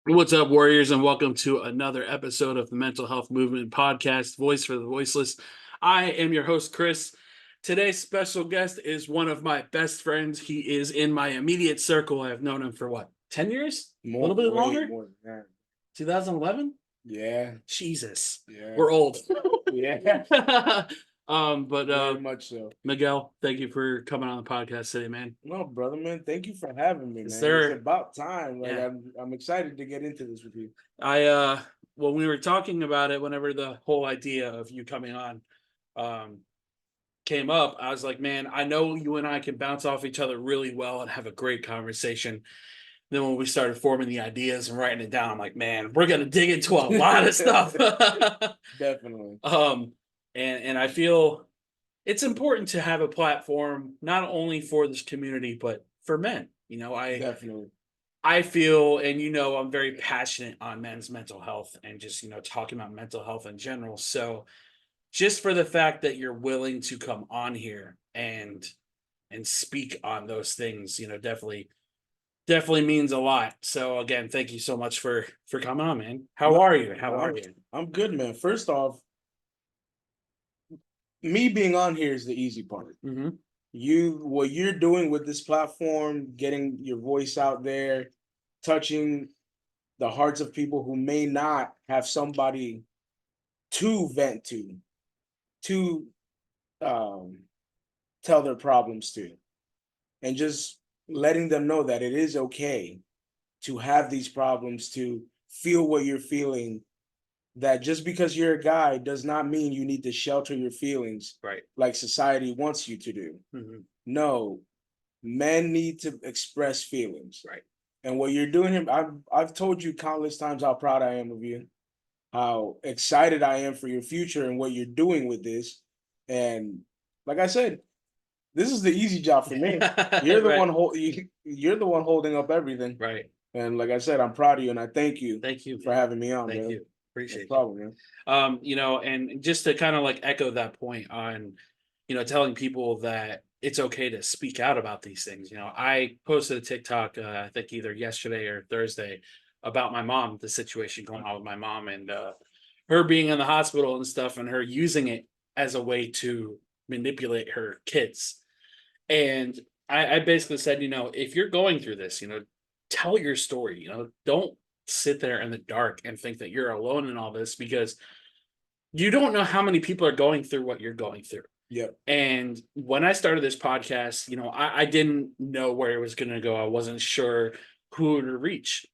What's up, Warriors, and welcome to another episode of the Mental Health Movement Podcast, Voice for the Voiceless. I am your host, Chris. Today's special guest is one of my best friends. He is in my immediate circle. I've known him for what, 10 years? A little bit longer? More than that. 2011? Yeah. Jesus. Yeah. We're old. Yeah. But Very much so. Miguel, thank you for coming on the podcast today, man. No, brother, man. Thank you for having me, man. Sir. It's about time. Like Yeah. I'm excited to get into this with you. When we were talking about it, whenever the whole idea of you coming on came up, I was like, man, I know you and I can bounce off each other really well and have a great conversation. Then when we started forming the ideas and writing it down, I'm like, man, we're gonna dig into a lot of stuff. Definitely. And I feel it's important to have a platform not only for this community but for men. Definitely. I feel, and I'm very passionate on men's mental health and just talking about mental health in general. So just for the fact that you're willing to come on here and speak on those things, definitely means a lot. So again, thank you so much for coming on, man. How are you? I'm good, man. First off, me being on here is the easy part. Mm-hmm. What you're doing with this platform, getting your voice out there, touching the hearts of people who may not have somebody to vent to tell their problems to, and just letting them know that it is okay to have these problems, to feel what you're feeling, that just because you're a guy does not mean you need to shelter your feelings, Right. like society wants you to do. Mm-hmm. No, men need to express feelings. Right. And what you're doing here, I've told you countless times how proud I am of you, how excited I am for your future and what you're doing with this. And like I said, this is the easy job for me. You're the Right. you're the one holding up everything. Right. And like I said, I'm proud of you, and I thank you. Thank you for having me on. Thank man. you. Appreciate no problem, man. And just to kind of like echo that point on, telling people that it's okay to speak out about these things. I posted a TikTok, I think either yesterday or Thursday, about my mom, the situation going on with my mom and her being in the hospital and stuff, and her using it as a way to manipulate her kids. And I basically said, if you're going through this, tell your story. Don't sit there in the dark and think that you're alone in all this, because you don't know how many people are going through what you're going through. Yep. And when I started this podcast, I didn't know where it was going to go. I wasn't sure who to reach.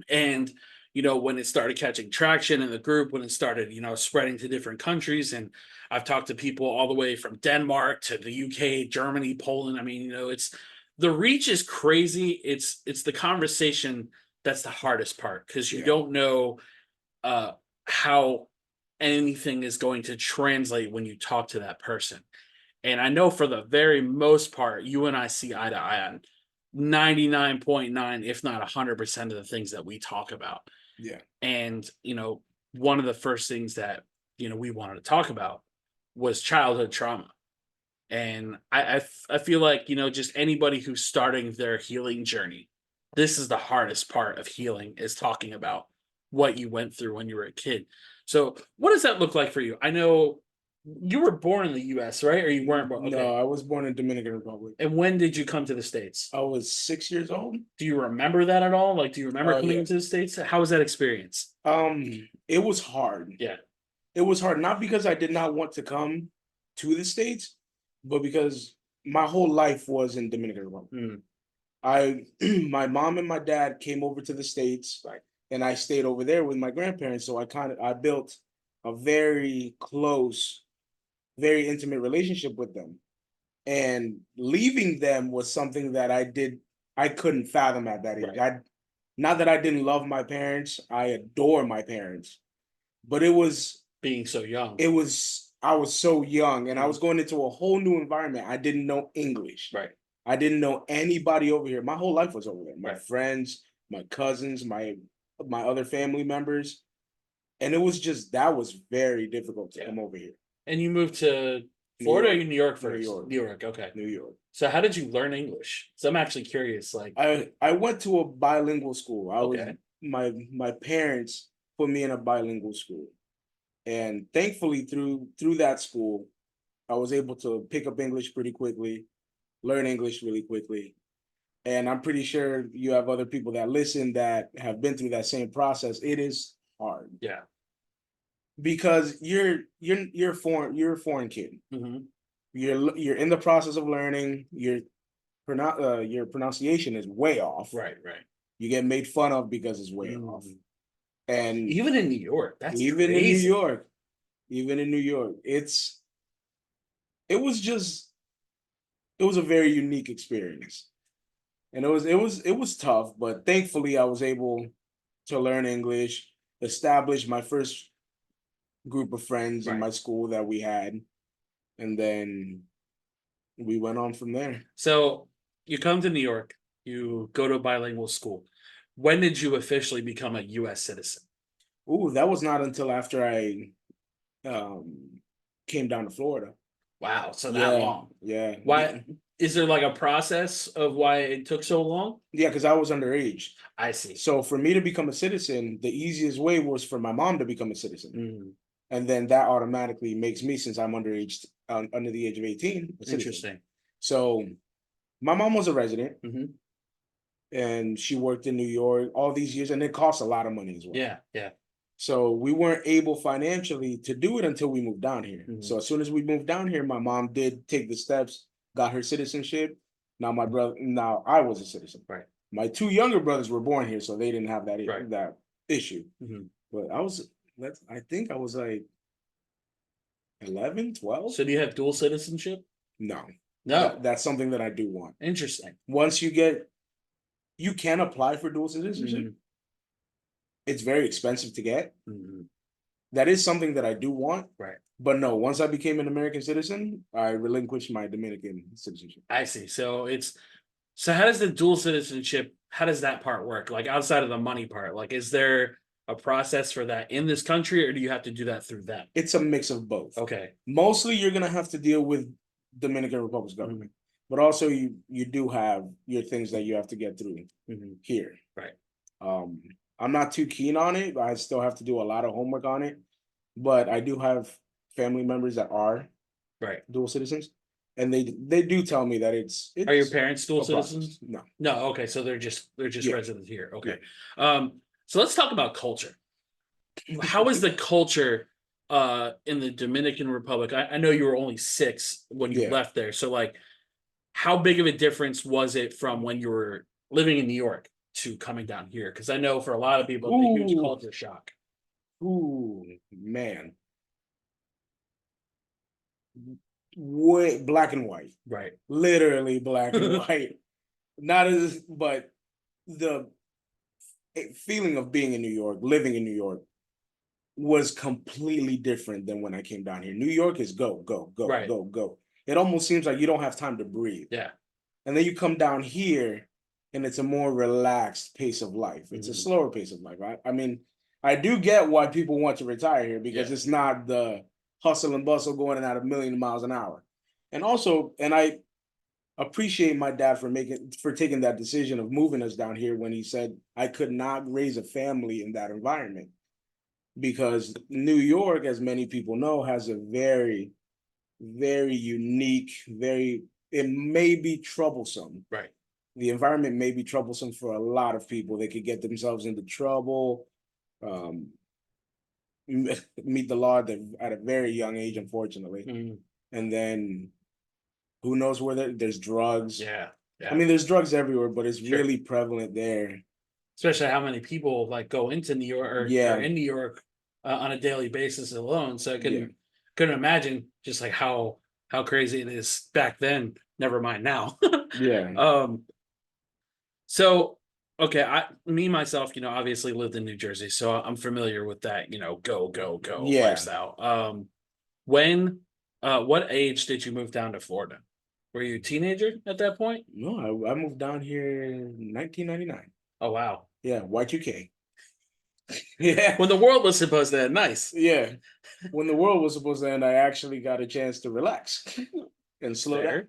And, when it started catching traction in the group, when it started, spreading to different countries, and I've talked to people all the way from Denmark to the UK, Germany, Poland. I mean, it's the reach is crazy. It's the conversation that's the hardest part, because you don't know how anything is going to translate when you talk to that person. And I know for the very most part, you and I see eye to eye on 99.9, if not 100% of the things that we talk about. Yeah. And, one of the first things that, we wanted to talk about was childhood trauma. And I feel like, just anybody who's starting their healing journey, this is the hardest part of healing, is talking about what you went through when you were a kid. So what does that look like for you? I know you were born in the US, right? Or you weren't born? Okay. No, I was born in Dominican Republic. And when did you come to the States? I was 6 years old. Do you remember that at all? Like, do you remember coming into the States? How was that experience? It was hard. Yeah. It was hard, not because I did not want to come to the States, but because my whole life was in Dominican Republic. My mom and my dad came over to the States, Right. and I stayed over there with my grandparents. So I built a very close, very intimate relationship with them. And leaving them was something that I couldn't fathom at that age. Right. Not that I didn't love my parents, I adore my parents, but it was being so young. I was so young, and I was going into a whole new environment. I didn't know English. Right. I didn't know anybody over here. My whole life was over there. My Right. friends, my cousins, my other family members. And it was that was very difficult to come over here. And you moved to Florida or New York first? New York. Okay. New York. So how did you learn English? So I'm actually curious. Like, I went to a bilingual school. my parents put me in a bilingual school, and thankfully through that school, I was able to pick up English pretty quickly, learn English really quickly. And I'm pretty sure you have other people that listen that have been through that same process. It is hard Yeah. because you're a foreign kid. Hmm. You're in the process of learning. Your pronunciation is way off. Right. Right. You get made fun of because it's way off. And Even in New York, that's even in New crazy. York, even in New York, it was just it was a very unique experience. And it was tough, but thankfully I was able to learn English, establish my first group of friends in Right. my school that we had, and then we went on from there. So you come to New York, you go to a bilingual school. When did you officially become a U.S. citizen? Ooh, that was not until after I um came down to Florida. Wow, so that Yeah, long. yeah. Why is there like a process of why it took so long? Yeah, because I was underage. I see. So for me to become a citizen, the easiest way was for my mom to become a citizen. Mm, And then that automatically makes me, since I'm underage, under the age of 18, a citizen. interesting. So my mom was a resident, Hmm. and she worked in New York all these years, and it costs a lot of money as well. Yeah, yeah. So we weren't able financially to do it until we moved down here. Mhm. So as soon as we moved down here, my mom did take the steps, got her citizenship. Now I was a citizen. Right. My two younger brothers were born here, so they didn't have Right. that issue. Mhm. But I think I was like 11, 12. So do you have dual citizenship? No, No. that's something that I do want. Interesting. Once you can apply for dual citizenship. Mhm. It's very expensive to get. Mhm. That is something that I do want. Right. But no, once I became an American citizen, I relinquished my Dominican citizenship. I see. So how does the dual citizenship, how does that part work? Like outside of the money part, like is there a process for that in this country or do you have to do that through them? It's a mix of both. Okay. Mostly you're gonna have to deal with Dominican Republic's government, but also you do have your things that you have to get through Mhm. here. Right. Um, I'm not too keen on it. I still have to do a lot of homework on it, but I do have family members that are Right. dual citizens, and they do tell me that Are your it's parents dual a process. citizens? No, No, okay. So they're just yeah, residents here. yeah. Okay. So let's talk about culture. How is the culture in the Dominican Republic? I know you were only 6 when you Yeah. left there. So like how big of a difference was it from when you were living in New York to coming down here? Because I know for a lot of people it's a huge Ooh, culture shock. ooh, man, way black and white, Right. literally black and white. Not as, but the feeling of being in New York, living in New York, was completely different than when I came down here. New York is go, go, go, Right. go, go. It almost seems like you don't have time to breathe. Yeah. And then you come down here and it's a more relaxed pace of life. It's a Mhm. slower pace of life. I mean, I do get why people want to retire here because Yeah. it's not the hustle and bustle going in at a million miles an hour. And also, and I appreciate my dad for taking that decision of moving us down here when he said I could not raise a family in that environment because New York, as many people know, has a very, very unique, it may be troublesome. Right. The environment may be troublesome for a lot of people. They could get themselves into trouble, um, meet the law at a very young age, unfortunately. Mhm. And then who knows where there's drugs. Yeah. I Yeah. mean, there's drugs everywhere, but it's Sure. really prevalent there. Especially how many people like go into New York or Yeah, in New York on a daily basis alone. So I yeah, couldn't imagine just like how crazy it is back then. Never mind now. yeah, um. So okay, me myself, obviously lived in New Jersey, so I'm familiar with that. Go go go yeah. lifestyle. When, what age did you move down to Florida? Were you a teenager at that point? No, I moved down here in 1999. Oh wow. Yeah, Y2K. Yeah, When the world was supposed to end, nice. yeah. When the world was supposed to end, I actually got a chance to relax and slow down. Fair.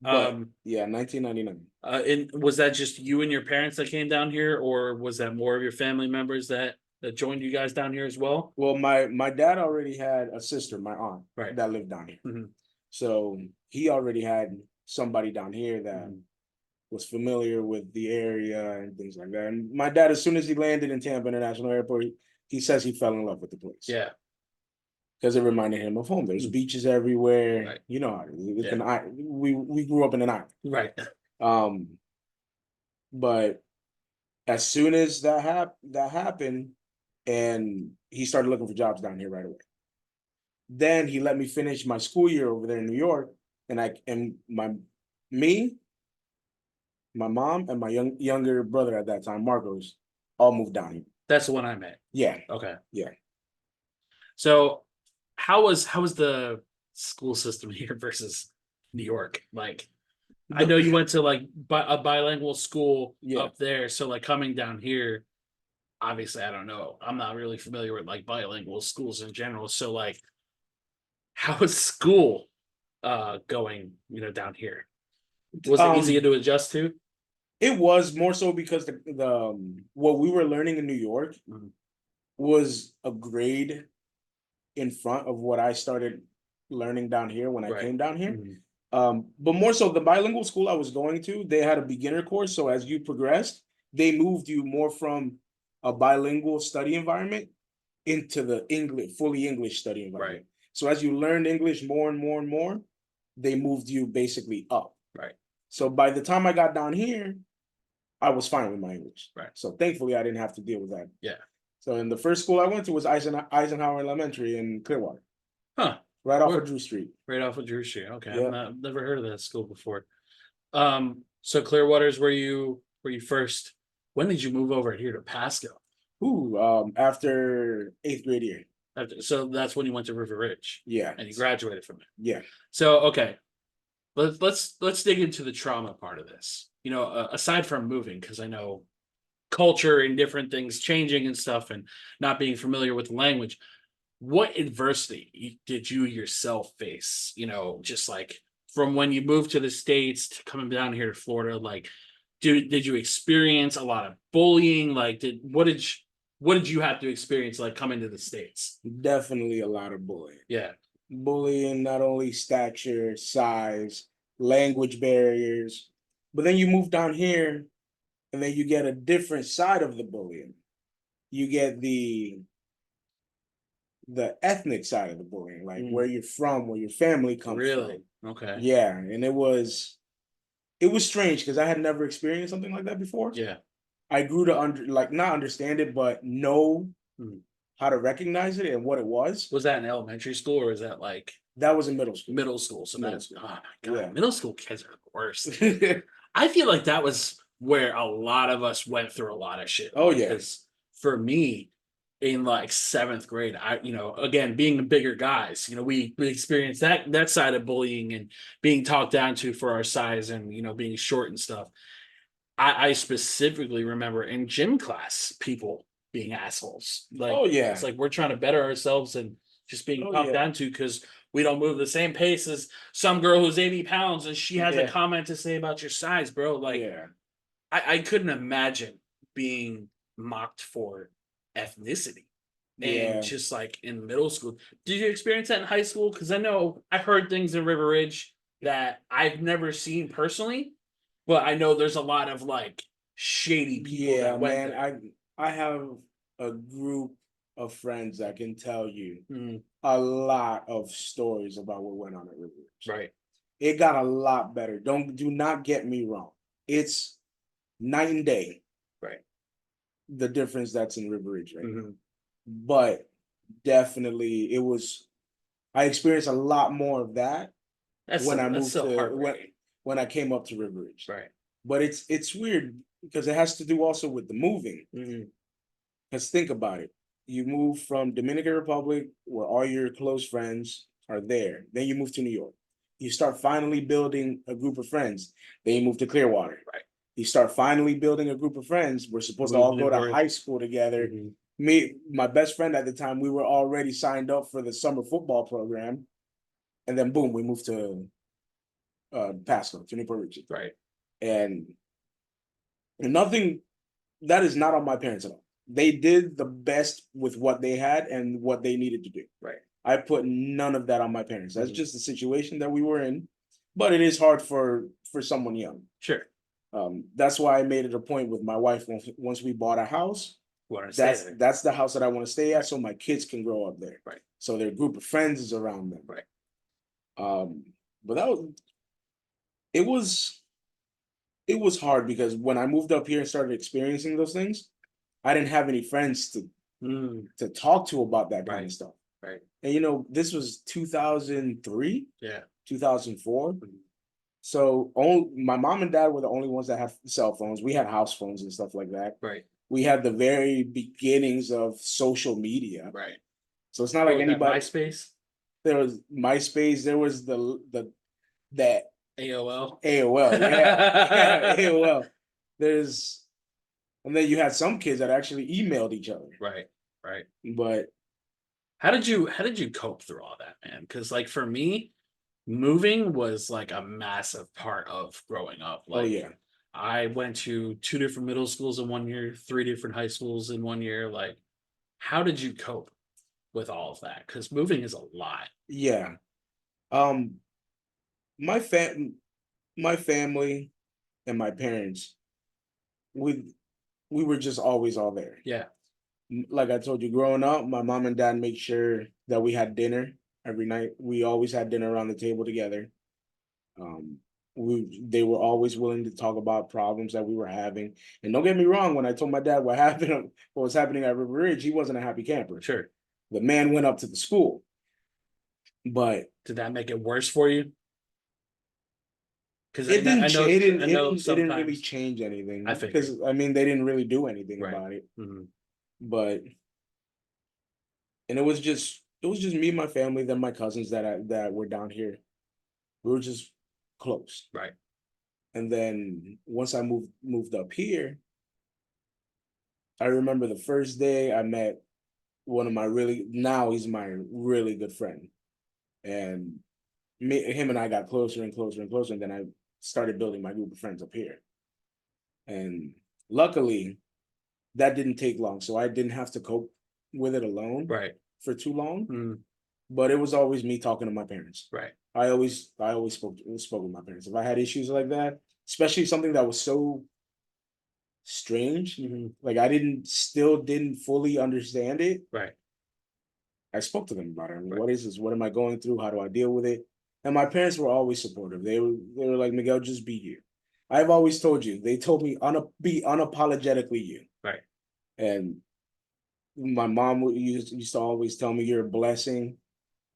But yeah, 1999. And was that just you and your parents that came down here, or was that more of your family members that joined you guys down here as well? Well, my dad already had a sister, my aunt, Right. that lived down here. Mm-hmm. So he already had somebody down here that was familiar with the area and things like that. And my dad, as soon as he landed in Tampa International Airport, he says he fell in love with the place. Yeah. Because it reminded him of home. There's beaches everywhere. Right. You know, it's we grew up in an island. Right. But as soon as that happened, and he started looking for jobs down here right away. Then he let me finish my school year over there in New York, and my mom, and my younger brother at that time, Marcos, all moved down here. That's the one I met. Yeah. Okay. Yeah. So how was the school system here versus New York? Like, I know you went to like a bilingual school up there, so like coming down here, obviously I don't know. I'm not really familiar with like bilingual schools in general. So like, how is school going, down here? Was it easy to adjust to? It was more so because what we were learning in New York was a grade in front of what I started learning down here when I came down here. But more so the bilingual school I was going to, they had a beginner course. So as you progressed, they moved you more from a bilingual study environment into the fully English study environment. Right. So as you learned English more and more and more, they moved you basically up. Right. So by the time I got down here, I was fine with my English. Right. So thankfully I didn't have to deal with that. Yeah. So in the first school I went to was Eisenhower Elementary in Clearwater. Huh. Right off of Drew Street. Right off of Drew Street. Okay. Yeah. I've never heard of that school before. So Clearwater's where you first. When did you move over here to Pasco? After 8th grade year. So that's when you went to River Ridge. Yeah. And you graduated from it. Yeah. So okay. Let's dig into the trauma part of this. Aside from moving, because I know culture and different things changing and stuff and not being familiar with the language. What adversity did you yourself face? Just like from when you moved to the States to coming down here to Florida, like, did you experience a lot of bullying? Like, what did you have to experience like coming to the States? Definitely a lot of bullying. Yeah. Bullying, not only stature, size, language barriers, but then you move down here and then you get a different side of the bullying. You get the ethnic side of the bullying, like where you're from, where your family comes from. Really? Okay. Yeah, and it was strange because I had never experienced something like that before. Yeah. I grew to not understand it, but know how to recognize it and what it was. Was that in elementary school or was that like that was in middle school? Middle school. So that's oh my god, yeah. Middle school kids are the worst. I feel like that was where a lot of us went through a lot of shit. Oh yeah. Because for me, in like 7th grade, again, being bigger guys, we experienced that side of bullying and being talked down to for our size and, being short and stuff. I specifically remember in gym class, people being assholes. Like, oh yeah. It's like we're trying to better ourselves and just being talked down to because we don't move the same pace as some girl who's 80 pounds and she has a comment to say about your size, bro. Like, I couldn't imagine being mocked for ethnicity and just like in middle school. Did you experience that in high school? Because I know I've heard things in River Ridge that I've never seen personally, but I know there's a lot of like shady people. Yeah, man. I have a group of friends that can tell you a lot of stories about what went on at River Ridge. Right. It got a lot better. Do not get me wrong. It's night and day. Right. The difference that's in River Ridge right now. But definitely I experienced a lot more of that when I moved to when I came up to River Ridge. Right. But it's weird because it has to do also with the moving. Because think about it. You move from Dominican Republic where all your close friends are there. Then you move to New York. You start finally building a group of friends. Then you move to Clearwater. Right. You start finally building a group of friends. We're supposed to all go to high school together. My best friend at the time, we were already signed up for the summer football program. And then boom, we moved to Pasco to Newport Richie, Right. and nothing that is not on my parents at all. They did the best with what they had and what they needed to do. Right. I put none of that on my parents. That's Mhm. just the situation that we were in, but it is hard for someone young. Sure. That's why I made it a point with my wife once we bought a house. Want to stay there. That's the house that I want to stay at, so my kids can grow up there. Right. So their group of friends is around them. Right. But it was hard because when I moved up here and started experiencing those things, I didn't have any friends to talk to about that kind Right. of stuff. Right. And you know, this was 2003, Yeah. 2004. Mhm. So my mom and dad were the only ones that had cell phones. We had house phones and stuff like that. Right. We had the very beginnings of social media. Right. So it's not What like was that, anybody. MySpace, There was MySpace. There was that AOL. AOL. Yeah, AOL. And then you had some kids that actually emailed each other. Right. Right. But How did you cope through all that, man? Because like for me, moving was like a massive part of growing up. oh Like yeah, I went to 2 different middle schools in 1 year, 3 different high schools in 1 year. Like, how did you cope with all of that? Because moving is a lot. yeah. Um, my my family and my parents, we we were just always all there. Yeah. Like I told you, growing up, my mom and dad made sure that we had dinner every night. We always had dinner around the table together. Um, they were always willing to talk about problems that we were having. And don't get me wrong, when I told my dad what happened, what was happening at River Ridge, he wasn't a happy camper. Sure. The man went up to the school, but Did that make it worse for you? Because it didn't. I know It didn't really sometimes change anything. I figured. Because I mean, they didn't really do anything Right. about it. Mhm. But and it was just me and my family, then my cousins that were down here. We were just close. Right. And then once I moved up here, I remember the first day I met one of my now he's my really good friend. And him and I got closer and closer and closer. And then I started building my group of friends up here. And luckily, that didn't take long. So I didn't have to cope with it alone Right. for too long. Mm. But it was always me talking to my parents. Right. I always spoke with my parents. If I had issues like that, especially something that was so strange, like I didn't fully understand it. Right. I spoke to them about it. I mean, Right. what is this? What am I going through? How do I deal with it? And my parents were always supportive. They were like, Miguel, just be you. I've always told you. They told me be unapologetically you. Right. And my mom used to always tell me, you're a blessing.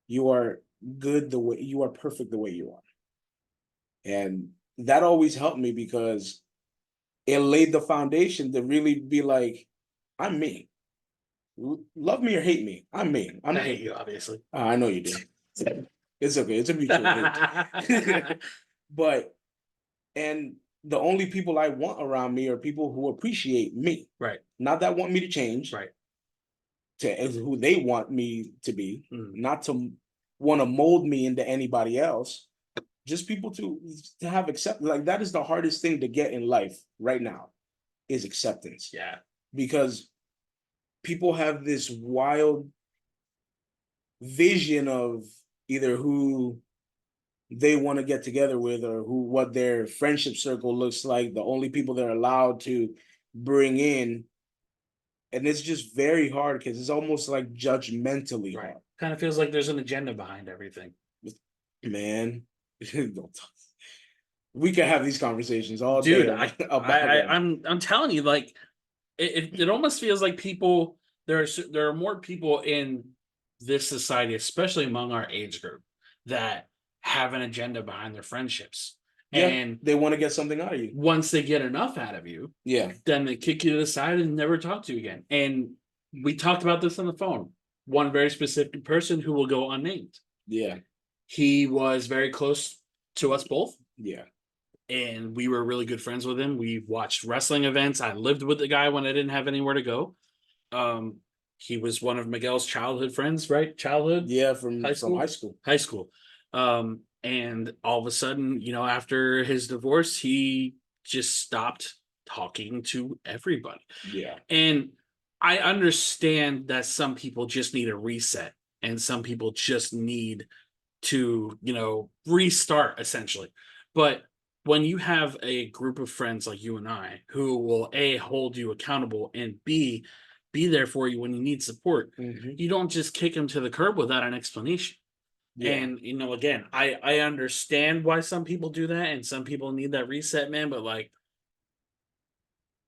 You are good the way you are, perfect the way you are. And that always helped me because it laid the foundation to really be like, I'm me. Love me or hate me, I'm me. I hate you, obviously. I know you do. It's okay. It's a mutual hate. But and the only people I want around me are people who appreciate me. Right. Not that want me to change. Right. To who they want me to be. Mm. Not to want to mold me into anybody else. Just people to have acceptance. Like that is the hardest thing to get in life right now, is acceptance. Yeah. Because people have this wild vision of either who they want to get together with or what their friendship circle looks like, the only people they're allowed to bring in. And it's just very hard because it's almost like judgmentally Right. hard. Kind of feels like there's an agenda behind everything. Man, we can have these conversations all Dude, day. I'm telling you, like it almost feels like people there are more people in this society, especially among our age group, that have an agenda behind their friendships. Yeah, And they want to get something out of you. once they get enough out of you, Yeah, then they kick you to the side and never talk to you again. And we talked about this on the phone. One very specific person who will go unnamed. yeah, He was very close to us both. yeah. And we were really good friends with him. We watched wrestling events. I lived with the guy when I didn't have anywhere to go. He was one of Miguel's childhood friends, right? Childhood? Yeah, from High school? high school. High school. And all of a sudden, after his divorce, he just stopped talking to everybody. Yeah. And I understand that some people just need a reset and some people just need to, restart essentially. But when you have a group of friends like you and I who will A, hold you accountable, and B, be there for you when you need support, Hmm. you don't just kick them to the curb without an explanation. Yeah. And again, I understand why some people do that and some people need that reset, man. But like,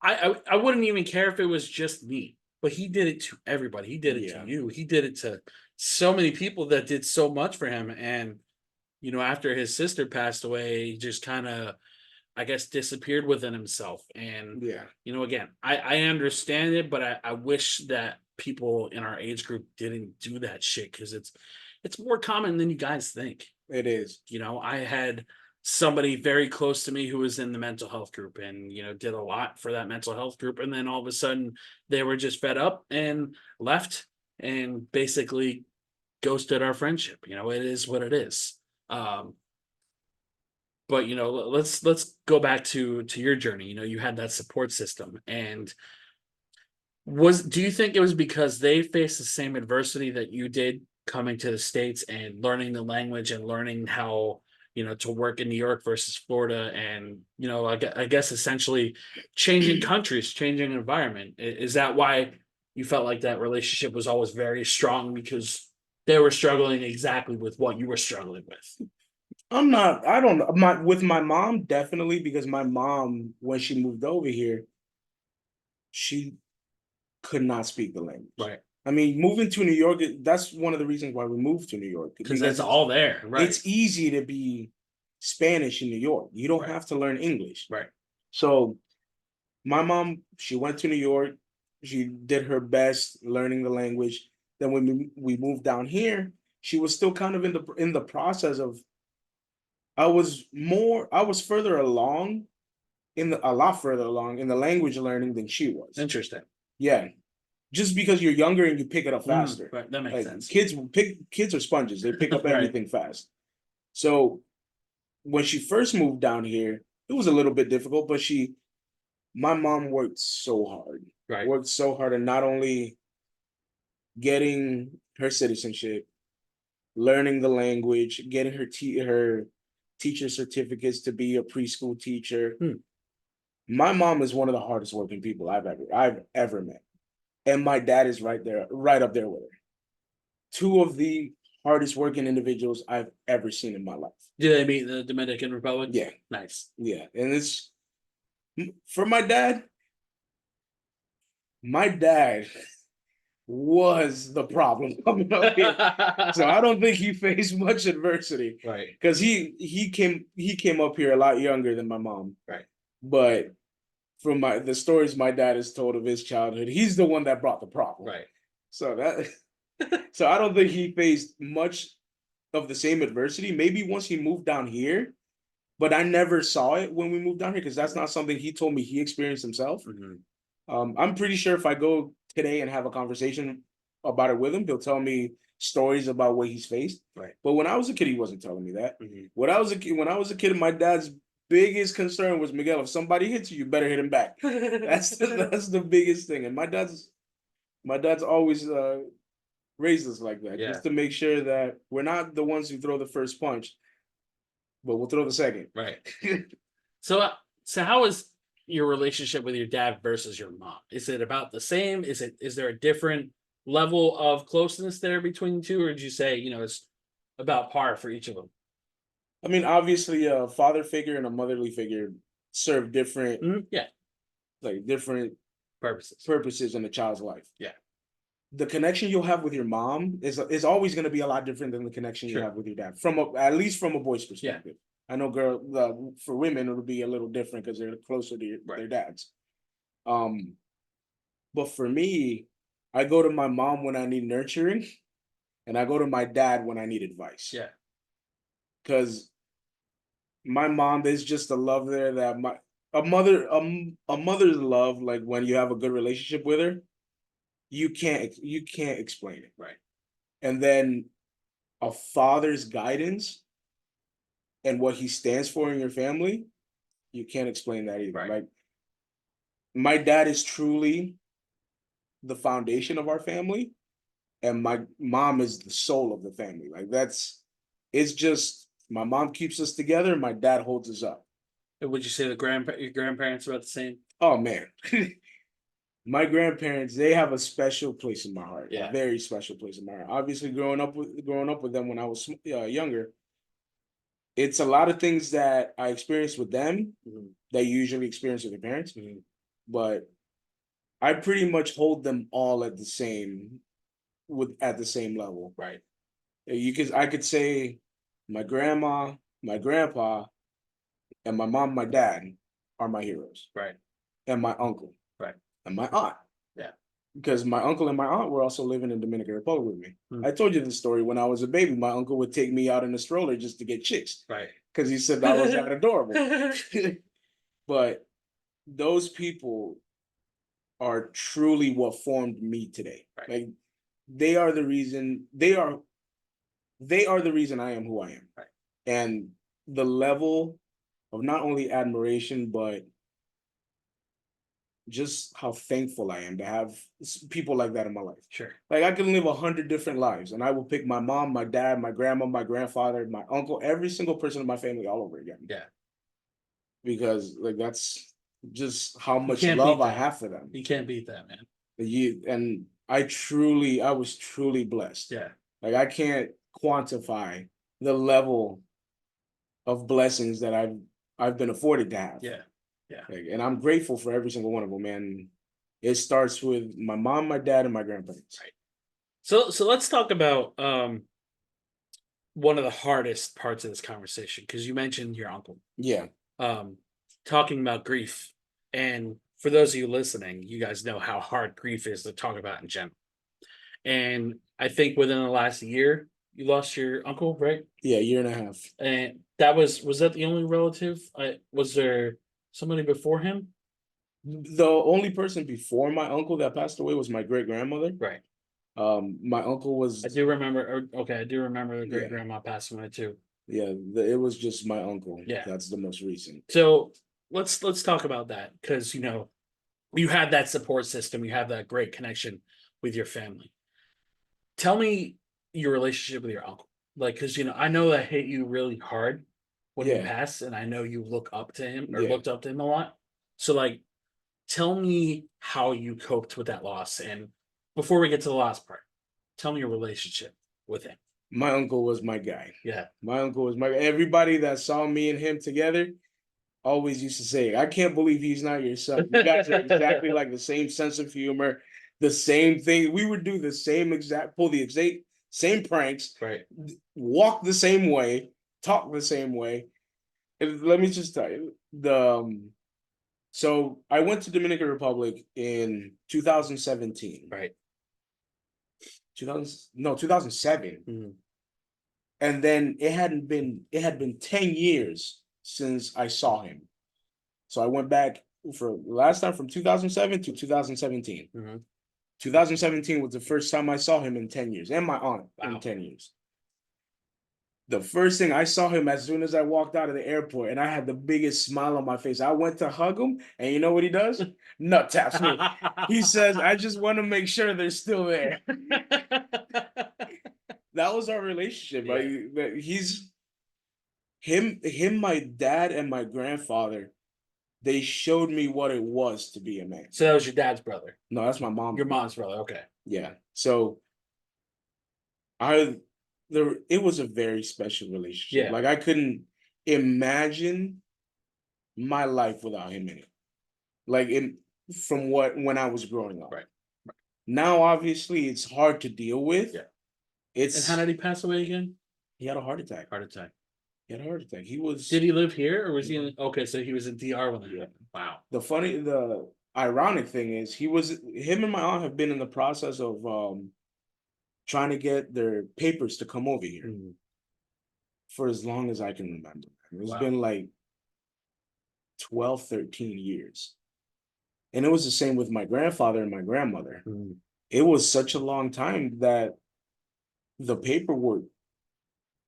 I wouldn't even care if it was just me, but he did it to everybody. He did it to Yeah. you. He did it to so many people that did so much for him. And after his sister passed away, he just kind of, I guess, disappeared within himself. And Yeah. again, I understand it, but I wish that people in our age group didn't do that shit because it's more common than you guys think. It is. I had somebody very close to me who was in the mental health group and, did a lot for that mental health group. And then all of a sudden they were just fed up and left and basically ghosted our friendship. It is what it is. Um, but let's go back to your journey. You had that support system, and do you think it was because they faced the same adversity that you did coming to the States and learning the language and learning how, to work in New York versus Florida and, I guess essentially changing countries, changing environment. Is that why you felt like that relationship was always very strong because they were struggling exactly with what you were struggling with? I'm not, I don't know. With my mom, definitely, because my mom, when she moved over here, she could not speak the language. Right. I mean, moving to New York, that's one of the reasons why we moved to New York, Because because that's all there. Right. it's easy to be Spanish in New York. You don't Right. have to learn English. Right. So my mom, she went to New York. She did her best learning the language. Then when we moved down here, she was still kind of in the process of. I was further along a lot further along in the language learning than she was. Interesting. Yeah, just because you're younger and you pick it up faster. Right. That makes Like sense. kids are sponges. They pick up Right. everything fast. So when she first moved down here, it was a little bit difficult, but my mom worked so hard. Right. Worked so hard and not only getting her citizenship, learning the language, getting her teacher certificates to be a preschool teacher. Hmm. My mom is one of the hardest working people I've ever met. And my dad is right up there with her. Two of the hardest working individuals I've ever seen in my life. Do they meet in the Dominican Republic? Yeah. Nice. Yeah. And it's for my dad was the problem coming up here. So I don't think he faced much adversity. Right. Because he came up here a lot younger than my mom. Right. But from the stories my dad has told of his childhood, he's the one that brought the problem. Right. So so I don't think he faced much of the same adversity. Maybe once he moved down here, but I never saw it when we moved down here because that's not something he told me he experienced himself. Mm-hmm. I'm pretty sure if I go today and have a conversation about it with him, he'll tell me stories about what he's faced. Right. But when I was a kid, he wasn't telling me that. Mm-hmm. When I was a kid, my dad's biggest concern was, Miguel, if somebody hits you, you better hit him back. That's the biggest thing. And my dad's always raised us like that, Yeah. just to make sure that we're not the ones who throw the first punch, but we'll throw the second. Right. So how is your relationship with your dad versus your mom? Is it about the same? Is there a different level of closeness there between the two, or did you say it's about par for each of them? I mean, obviously, a father figure and a motherly figure serve different, Yeah. like different Purposes. purposes in a child's life. Yeah. The connection you'll have with your mom is always going to be a lot different than the connection you Sure. have with your dad, at least from a boy's perspective. I know for women it'll be a little different because they're closer to their dads. But for me, I go to my mom when I need nurturing, and I go to my dad when I need advice. Yeah. Because my mom, there's just a love there that a mother's love, like when you have a good relationship with her, you can't explain it. Right. And then a father's guidance and what he stands for in your family, you can't explain that either. Right. Like my dad is truly the foundation of our family, and my mom is the soul of the family. Like it's just my mom keeps us together, my dad holds us up. And would you say your grandparents are about the same? Oh man. My grandparents, they have a special place in my heart. Yeah. A very special place in my heart. Obviously, growing up with them when I was younger, it's a lot of things that I experienced with them that you usually experience with your parents. But I pretty much hold them all at the same level. Right. I could say my grandma, my grandpa, and my mom, my dad are my heroes. Right. And my uncle. Right. And my aunt. Yeah. Because my uncle and my aunt were also living in Dominican Republic with me. I told you the story. When I was a baby, my uncle would take me out in a stroller just to get chicks. Right. Because he said that was that adorable. But those people are truly what formed me today. Right. Like they are the reason I am who I am. Right. And the level of not only admiration, but just how thankful I am to have people like that in my life. Sure. Like I can live 100 different lives, and I will pick my mom, my dad, my grandma, my grandfather, my uncle, every single person in my family all over again. Yeah. Because like that's just how much can't love beat I that. have for them. You can't beat that, man. And I was truly blessed. Yeah. Like I can't quantify the level of blessings that I've been afforded to have. Yeah. Yeah. Like, and I'm grateful for every single one of them, man. It starts with my mom, my dad, and my grandparents. Right. So let's talk about one of the hardest parts of this conversation, because you mentioned your uncle. Yeah. Talking about grief. And for those of you listening, you guys know how hard grief is to talk about in general. And I think within the last year, you lost your uncle, right? Yeah, year and a half. And that was that the only relative? Was there somebody before him? The only person before my uncle that passed away was my great grandmother. Right. My uncle was. I do remember. Okay, I do remember the Yeah. great grandma passing away too. Yeah, it was just my uncle. Yeah. That's the most recent. So let's talk about that, because you had that support system, you have that great connection with your family. Tell me your relationship with your uncle, like, because I know that hit you really hard when he Yeah. passed, and I know you look up to him or Yeah. looked up to him a lot. So like, tell me how you coped with that loss, and before we get to the last part, tell me your relationship with him. My uncle was my guy. Yeah. My uncle was everybody that saw me and him together always used to say, I can't believe he's not your son. You guys are exactly like the same sense of humor, the same thing. We would do the same pull the exact same pranks, Right. walk the same way, talk the same way. And let me just tell you, so I went to Dominican Republic in 2017. Right. 2007. Mm-hmm. And then it had been 10 years since I saw him. So I went back for the last time from 2007 to 2017. 2017 was the first time I saw him in 10 years, and my aunt in 10 years. The first thing I saw him as soon as I walked out of the airport, and I had the biggest smile on my face. I went to hug him, and you know what he does? Nut taps me. He says, I just want to make sure they're still there. That was our relationship. Yeah. Like, he's him, my dad, and my grandfather. They showed me what it was to be a man. So that was your dad's brother? No, that's my mom. Your mom's brother. Okay. Yeah. So it was a very special relationship. Yeah. Like I couldn't imagine my life without him in it. Like from when I was growing up. Right. Now, obviously, it's hard to deal with. Yeah. And how did he pass away again? He had a heart attack. He had a heart attack. Did he live here, or was he in? Okay, so he was in DR when that happened. Wow. The ironic thing is him and my aunt have been in the process of trying to get their papers to come over here for as long as I can remember. It's been like 12, 13 years. And it was the same with my grandfather and my grandmother. It was such a long time that the paperwork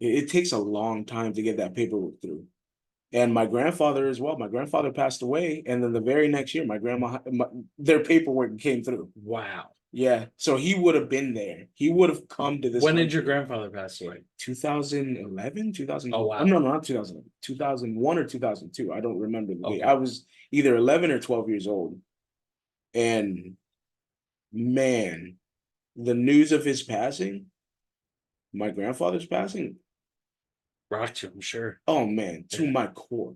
It takes a long time to get that paperwork through. And my grandfather as well. My grandfather passed away, and then the very next year, their paperwork came through. Wow. Yeah, so he would have been there. He would have come to this. When did your grandfather pass away? 2011, 2000. Oh, wow. No, not 2011. 2001 or 2002. I don't remember the date. Okay. I was either 11 or 12 years old. And man, the news of his passing, my grandfather's passing, Rocked you, I'm sure. oh man, to Yeah. my core.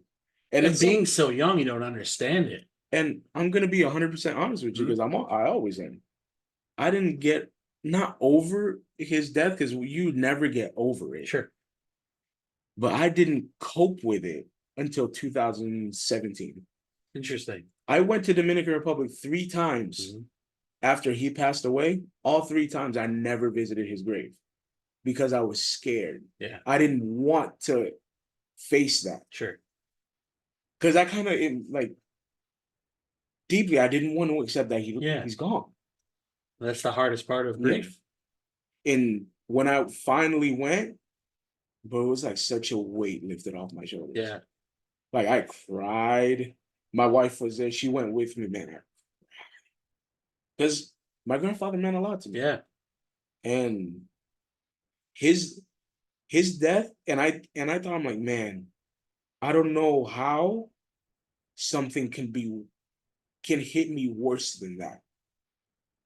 And And it's being so young, you don't understand it. and I'm gonna be 100% honest with you, Mhm. because I always am. I didn't get not over his death, because you never get over it. Sure. But I didn't cope with it until 2017. Interesting. I went to Dominican Republic 3 times Mhm. after he passed away. All 3 times I never visited his grave because I was scared. Yeah. I didn't want to face that, Sure. because I kind of like deeply I didn't want to accept that Yeah. he's gone. That's the hardest part of Yeah. grief. And when I finally went, but it was like such a weight lifted off my shoulders. Yeah. Like I cried. My wife was there. She went with me, man. Because my grandfather meant a lot to me. Yeah. And his death, and I thought, I'm like, man, I don't know how something can hit me worse than that.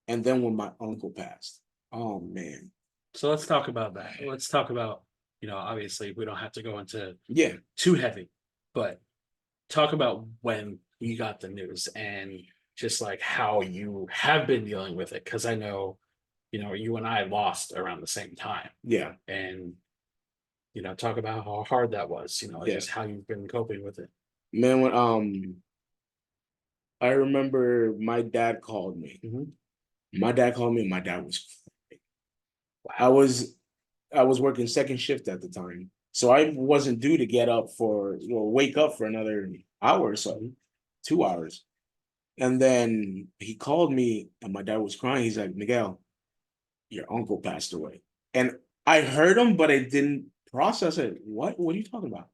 And then when my uncle passed, oh man. So let's talk about that. Let's talk about, obviously we don't have to go into Yeah. too heavy, but talk about when you got the news and just like how you have been dealing with it. Cause I know, you and I lost around the same time. Yeah. And, talk about how hard that was, Yeah. just how you've been coping with it. Man, when I remember my dad called me. Mhm. My dad called me and my dad was crying. Wow. I was working second shift at the time. So I wasn't due to get up wake up for another hour or so, Mhm. 2 hours. And then he called me and my dad was crying. He's like, Miguel, your uncle passed away. And I heard him, but I didn't process it. What? What are you talking about?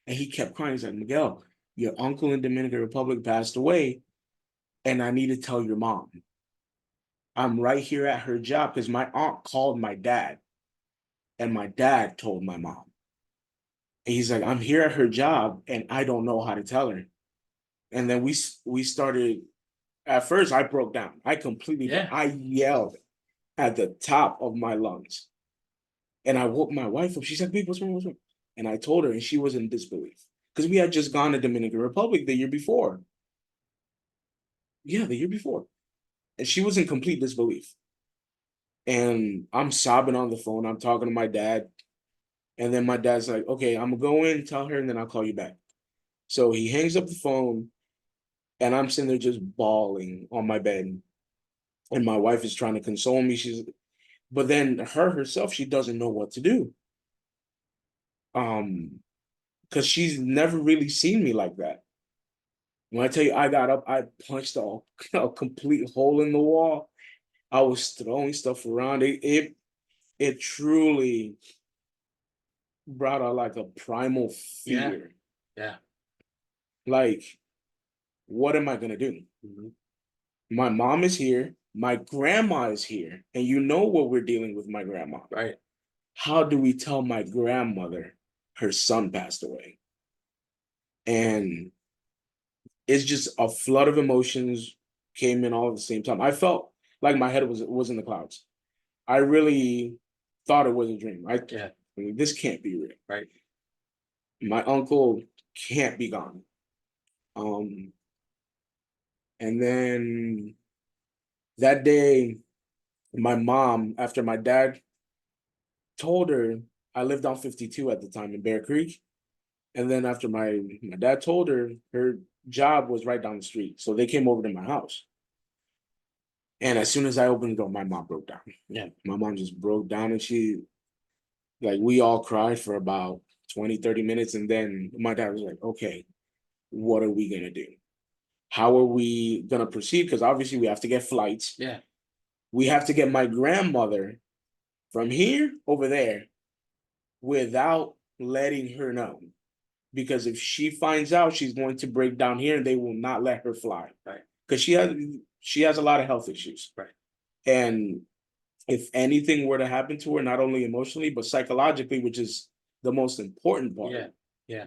And he kept crying. He's like, Miguel, your uncle in Dominican Republic passed away, and I need to tell your mom. I'm right here at her job, because my aunt called my dad, and my dad told my mom. And he's like, I'm here at her job, and I don't know how to tell her. And then we started. At first, I broke down. I completely. Yeah. I yelled at the top of my lungs, and I woke my wife up. She's like, "Babe, what's wrong? What's wrong?" And I told her, and she was in disbelief, because we had just gone to Dominican Republic the year before. Yeah, the year before, and she was in complete disbelief. And I'm sobbing on the phone. I'm talking to my dad, and then my dad's like, "Okay, I'm gonna go in, tell her, and then I'll call you back." So he hangs up the phone, and I'm sitting there just bawling on my bed. And my wife is trying to console me. But then herself, she doesn't know what to do. Because she's never really seen me like that. When I tell you I got up, I punched a complete hole in the wall. I was throwing stuff around. It truly brought out like a primal Yeah. fear. Yeah. Like, what am I gonna do? Mhm. My mom is here, my grandma is here, and you know what we're dealing with my grandma. Right. How do we tell my grandmother her son passed away? And it's just a flood of emotions came in all at the same time. I felt like my head was in the clouds. I really thought it was a dream. Yeah. I mean, this can't be real. Right. My uncle can't be gone. And then that day, my mom, after my dad told her, I lived on 52 at the time in Bear Creek. And then after my dad told her job was right down the street. So they came over to my house. And as soon as I opened the door, my mom broke down. Yeah. My mom just broke down, and we all cried for about 20, 30 minutes. And then my dad was like, okay, what are we going to do? How are we going to proceed? Because obviously we have to get flights. Yeah. We have to get my grandmother from here over there. without letting her know. Because if she finds out, she's going to break down here and they will not let her fly. Right. Because she has a lot of health issues. Right. And if anything were to happen to her, not only emotionally, but psychologically, which is the most important part. Yeah. Yeah.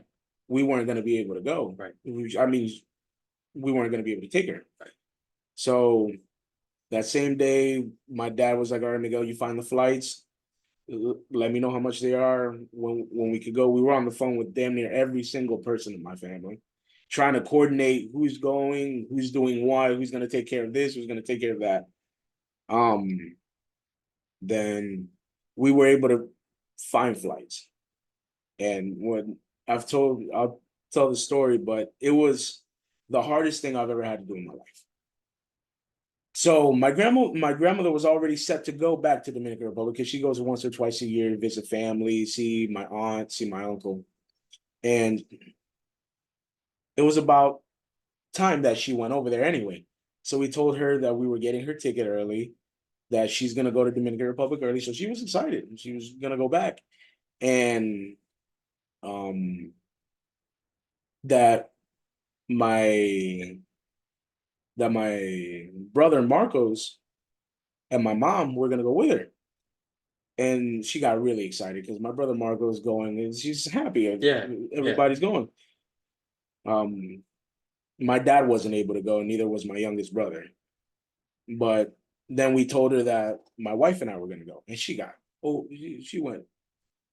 We weren't going to be able to go. Right. I mean, we weren't going to be able to take her. Right. So that same day, my dad was like, all right, Miguel, you find the flights. Let me know how much they are when we could go. We were on the phone with damn near every single person in my family, trying to coordinate who's going, who's doing what, who's going to take care of this, who's going to take care of that. Then we were able to find flights. And when I'll tell the story, but it was the hardest thing I've ever had to do in my life. So my grandmother was already set to go back to Dominican Republic because she goes once or twice a year to visit family, see my aunt, see my uncle. And it was about time that she went over there anyway. So we told her that we were getting her ticket early, that she's gonna go to Dominican Republic early. So she was excited. She was gonna go back. And um that my my brother Marcos and my mom were gonna go with her. And she got really excited because my brother Marcos going and she's happy. Yeah. Everybody's going. My dad wasn't able to go, neither was my youngest brother. But then we told her that my wife and I were gonna go. And she got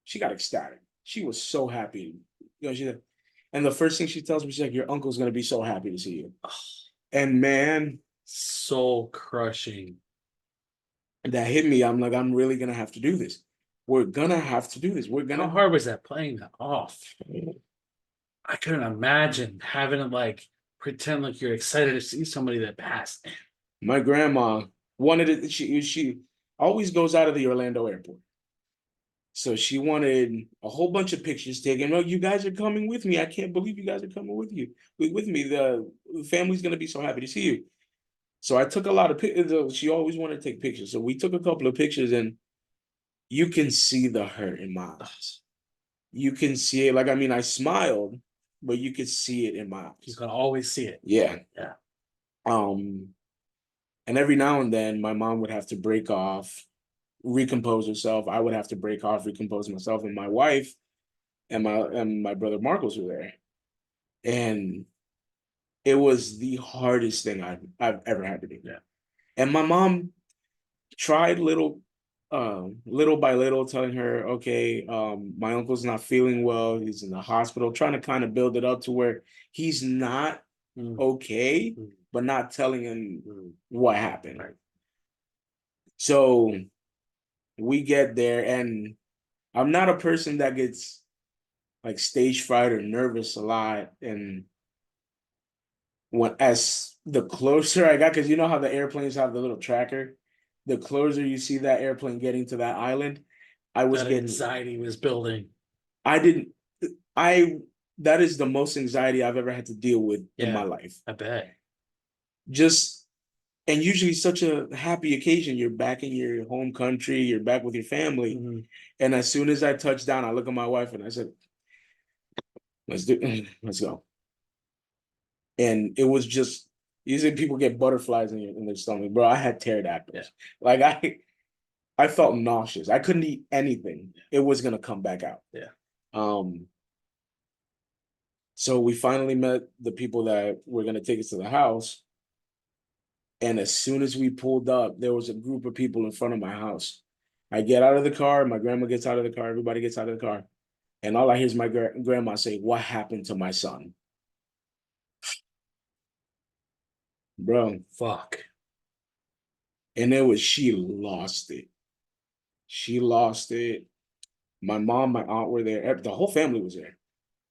she got ecstatic. She was so happy. And the first thing she tells me, she's like, your uncle's gonna be so happy to see you. And man, soul crushing. That hit me. I'm like, I'm really gonna have to do this. We're gonna have to do this. We're gonna. How hard was that playing that off? I couldn't imagine having to like pretend like you're excited to see somebody that passed. My grandma wanted it. She always goes out of the Orlando airport. So she wanted a whole bunch of pictures taken. Oh, you guys are coming with me. I can't believe you guys are coming with me. The family's gonna be so happy to see you. So I took a lot of pictures. She always wanted to take pictures. So we took a couple of pictures and you can see the hurt in my eyes. You can see it. Like, I mean, I smiled, but you could see it in my eyes. He's gonna always see it. Yeah. Yeah. And every now and then my mom would have to break off, recompose herself. I would have to break off, recompose myself, and my wife and my brother Marcos were there. And it was the hardest thing I've ever had to do. Yeah. And my mom tried little by little, telling her, okay, my uncle's not feeling well, he's in the hospital, trying to kind of build it up to where he's not okay, but not telling him what happened. Right. So we get there, and I'm not a person that gets like stage fright or nervous a lot. And as the closer I got, because you know how the airplanes have the little tracker, the closer you see that airplane getting to that island, I was getting anxiety was building. That is the most anxiety I've ever had to deal with in my life. I bet. And usually such a happy occasion. You're back in your home country, you're back with your family. Mm-hmm. And as soon as I touched down, I look at my wife and I said, let's go. And it was just, usually people get butterflies in their stomach. Bro, I had pterodactyls. Yeah. Like I felt nauseous. I couldn't eat anything. It was gonna come back out. Yeah. So we finally met the people that were gonna take us to the house. And as soon as we pulled up, there was a group of people in front of my house. I get out of the car, my grandma gets out of the car, everybody gets out of the car. And all I hear is my grandma say, what happened to my son? Bro. Fuck. And she lost it. She lost it. My mom, my aunt were there. The whole family was there.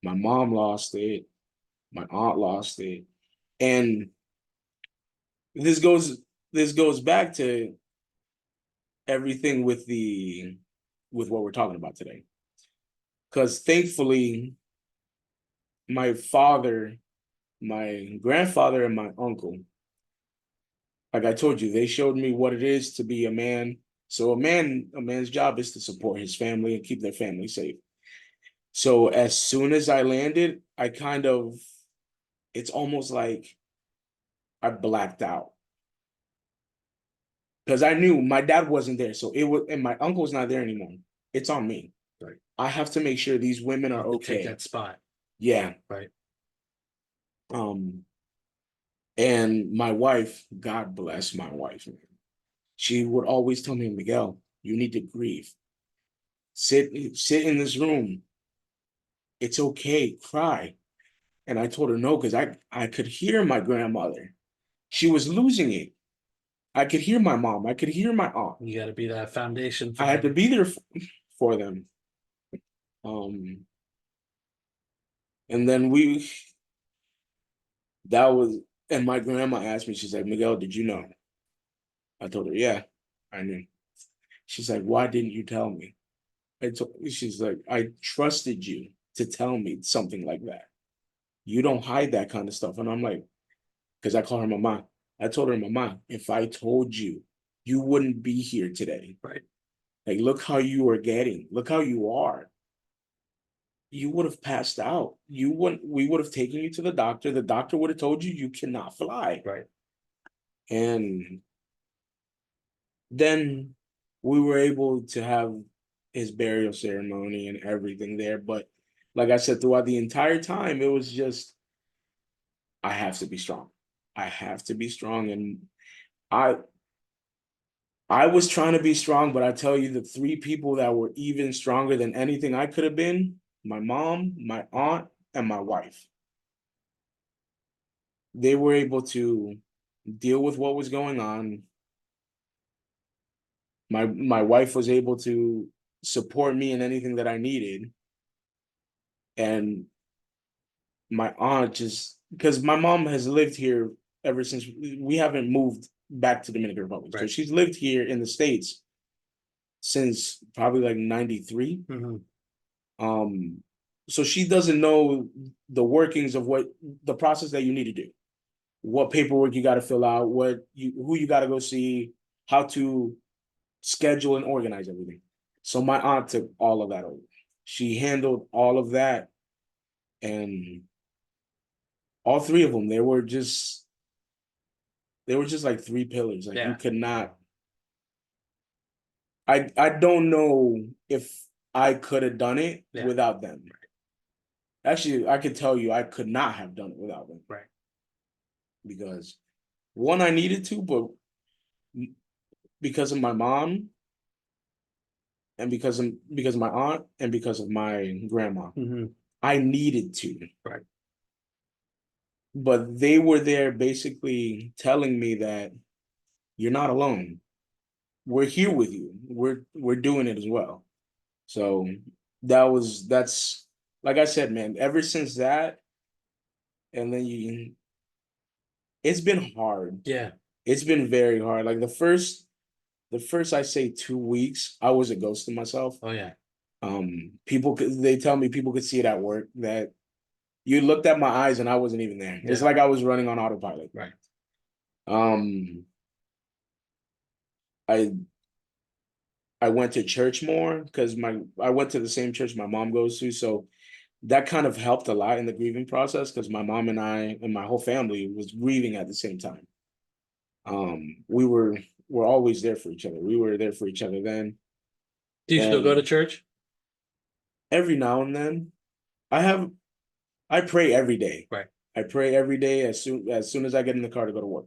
My mom lost it. My aunt lost it. And this goes back to everything with what we're talking about today. Because thankfully, my father, my grandfather, and my uncle, like I told you, they showed me what it is to be a man, So a man's job is to support his family and keep their family safe. So as soon as I landed, it's almost like I blacked out. Because I knew my dad wasn't there. So it was, and my uncle's not there anymore. It's on me. Right. I have to make sure these women are Take okay. that spot. Yeah. Right. And my wife, God bless my wife, man. She would always tell me, Miguel, you need to grieve. Sit in this room. It's okay. Cry. And I told her no, because I could hear my grandmother. She was losing it. I could hear my mom. I could hear my aunt. You got to be that foundation for I had to them. be there for them. And then that was, and my grandma asked me, she's like, Miguel, did you know? I told her, yeah, I knew. She's like, why didn't you tell me? She's like, I trusted you to tell me something like that. You don't hide that kind of stuff. And I'm like, because I call her mama. I told her, mama, if I told you, you wouldn't be here today. Right. Like, look how you are getting. Look how you are. You would have passed out. We would have taken you to the doctor. The doctor would have told you cannot fly. Right. And then we were able to have his burial ceremony and everything there. But like I said, throughout the entire time, it was just, I have to be strong. I have to be strong. And I I was trying to be strong, but I tell you, the three people that were even stronger than anything I could have been, my mom, my aunt, and my wife. They were able to deal with what was going on. My wife was able to support me in anything that I needed. And my aunt, just because my mom has lived here ever since, we haven't moved back to Dominican Republic. So Right. she's lived here in the States since probably like 93. So she doesn't know the workings of what the process that you need to do, what paperwork you got to fill out, who you got to go see, how to schedule and organize everything. So my aunt took all of that over. She handled all of that, and all three of them, they were just like three pillars. Like, you Yeah. could not. I don't know if I could have done it without them. Actually, I could tell you I could not have done it without them. Right. Because one, I needed to, but because of my mom, and because of my aunt, and because of my grandma, I needed to. Right. But they were there basically telling me that you're not alone. We're here with you. We're doing it as well. So that's like I said, man, ever since that, and then it's been hard. Yeah. It's been very hard. Like the first I say 2 weeks, I was a ghost of myself. Oh yeah. They tell me people could see it at work that you looked at my eyes and I wasn't even there. It's like I was running on autopilot. Right. I I went to church more because I went to the same church my mom goes to, so that kind of helped a lot in the grieving process because my mom and I and my whole family was grieving at the same time. We're always there for each other. We were there for each other then. Do you still go to church? Every now and then. I pray every day. Right. I pray every day as soon as I get in the car to go to work.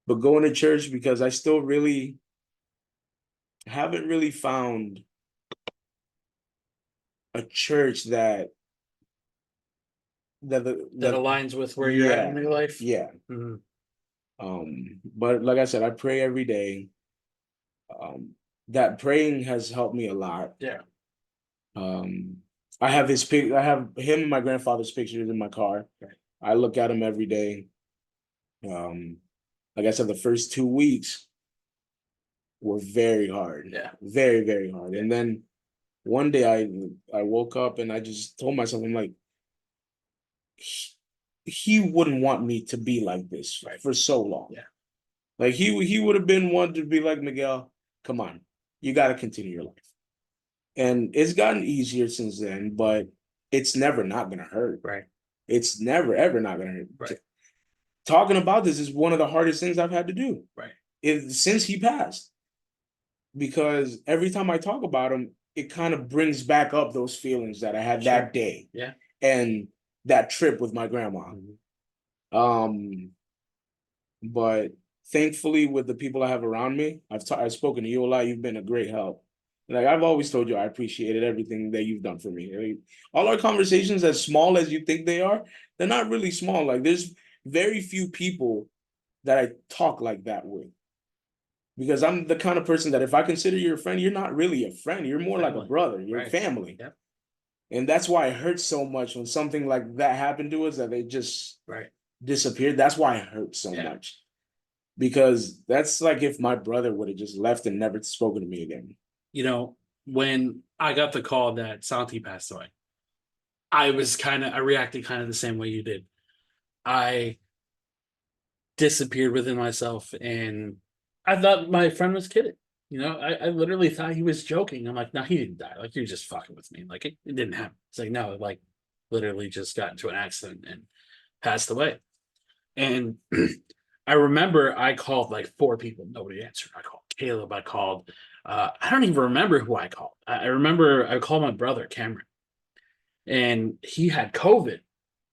But going to church, because I still really haven't really found a church that aligns with where you're at in your life. Yeah. But like I said, I pray every day. That praying has helped me a lot. Yeah. I have I have him and my grandfather's pictures in my car. Right. I look at him every day. Like I said, the first 2 weeks were very hard. Yeah. Very, very hard. And then one day I woke up and I just told myself, I'm like, he wouldn't want me to be like this for so long. Yeah. Like he would have been one to be like, Miguel, come on, you got to continue your life. And it's gotten easier since then, but it's never not gonna hurt. Right. It's never ever not gonna hurt. Right. Talking about this is one of the hardest things I've had to do. Right. Since he passed, because every time I talk about him, it kind of brings back up those feelings that I had that day. Yeah. And that trip with my grandma. But thankfully, with the people I have around me, I've spoken to you a lot. You've been a great help. Like I've always told you, I appreciated everything that you've done for me. Like, all our conversations, as small as you think they are, they're not really small. Like there's very few people that I talk like that with. Because I'm the kind of person that if I consider you a friend, you're not really a friend. You're more like a brother. You're family. Yep. And that's why it hurts so much when something like that happened to us, that they just Right. disappeared. That's why it hurts so much. Because that's like if my brother would have just left and never spoken to me again. You know, when I got the call that Santi passed away, I reacted kind of the same way you did. I disappeared within myself, and I thought my friend was kidding. You know, I literally thought he was joking. I'm like, no, he didn't die. Like, you're just fucking with me. Like, it didn't happen. It's like, no, like, literally just got into an accident and passed away. And I remember I called like 4 people. Nobody answered. I called Caleb. I called, I don't even remember who I called. I remember I called my brother, Cameron, and he had COVID.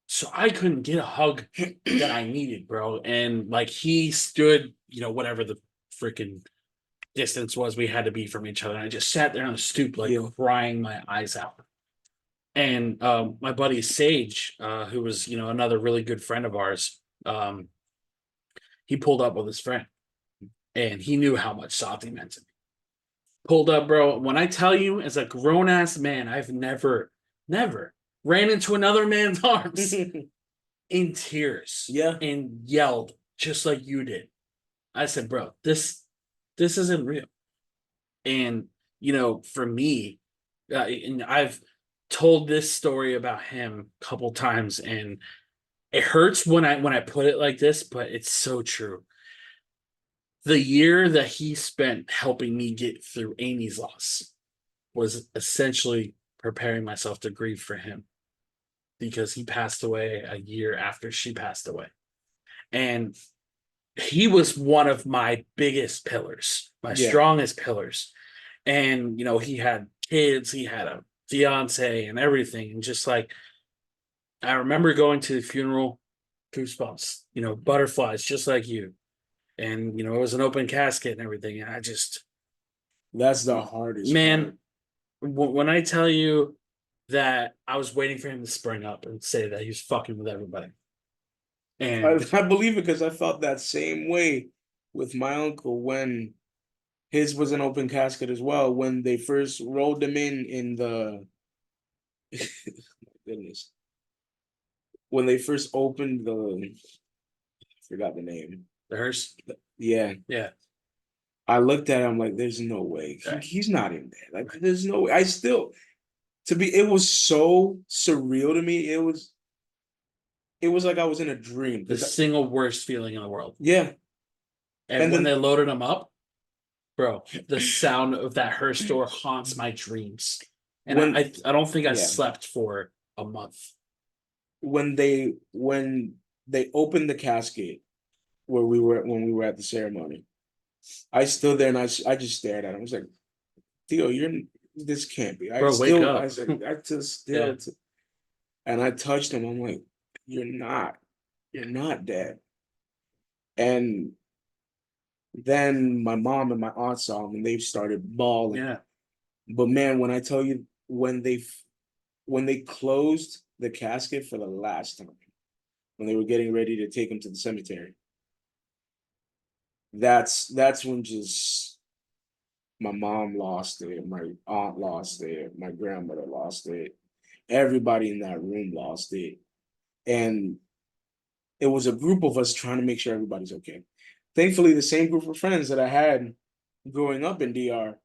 So I couldn't get a hug that I needed, bro. And like he stood, whatever the freaking distance was we had to be from each other. And I just sat there on the stoop, like crying my eyes out. And my buddy Sage, who was, another really good friend of ours, he pulled up with his friend, and he knew how much Santi meant to me. Pulled up, bro. When I tell you, as a grown ass man, I've never ran into another man's arms in tears, and yelled just like you did. I said, bro, this isn't real. And for me, and I've told this story about him a couple times, and it hurts when I put it like this, but it's so true. The year that he spent helping me get through Amy's loss was essentially preparing myself to grieve for him, because he passed away a year after she passed away. And he was one of my biggest pillars, my strongest pillars. And, he had kids, he had a fiance and everything. And just like, I remember going to the funeral, goosebumps, butterflies, just like you. And, it was an open casket and everything. And I just, that's the hardest man, when I tell you that I was waiting for him to spring up and say that he was fucking with everybody. And I believe it, because I felt that same way with my uncle when his was an open casket as well. When they first rolled him in the my goodness. When they first opened I forgot the name. the hearse. Yeah. Yeah. I looked at him like, there's no way. He's not in there. Like, there's no way. It was so surreal to me. It was like I was in a dream. The single worst feeling in the world. Yeah. And when they loaded him up, bro, the sound of that hearse door haunts my dreams. And I don't think I slept for a month. When they opened the casket when we were at the ceremony, I stood there and I just stared at him. I was like, Theo, this can't be. Wake up. I said, I just still. And I touched him. I'm like, you're not dead. And then my mom and my aunt saw him and they started bawling. Yeah. But man, when I tell you, when they closed the casket for the last time, when they were getting ready to take him to the cemetery, that's when just my mom lost it, my aunt lost it, my grandmother lost it, everybody in that room lost it. And it was a group of us trying to make sure everybody's okay. Thankfully, the same group of friends that I had growing up in DR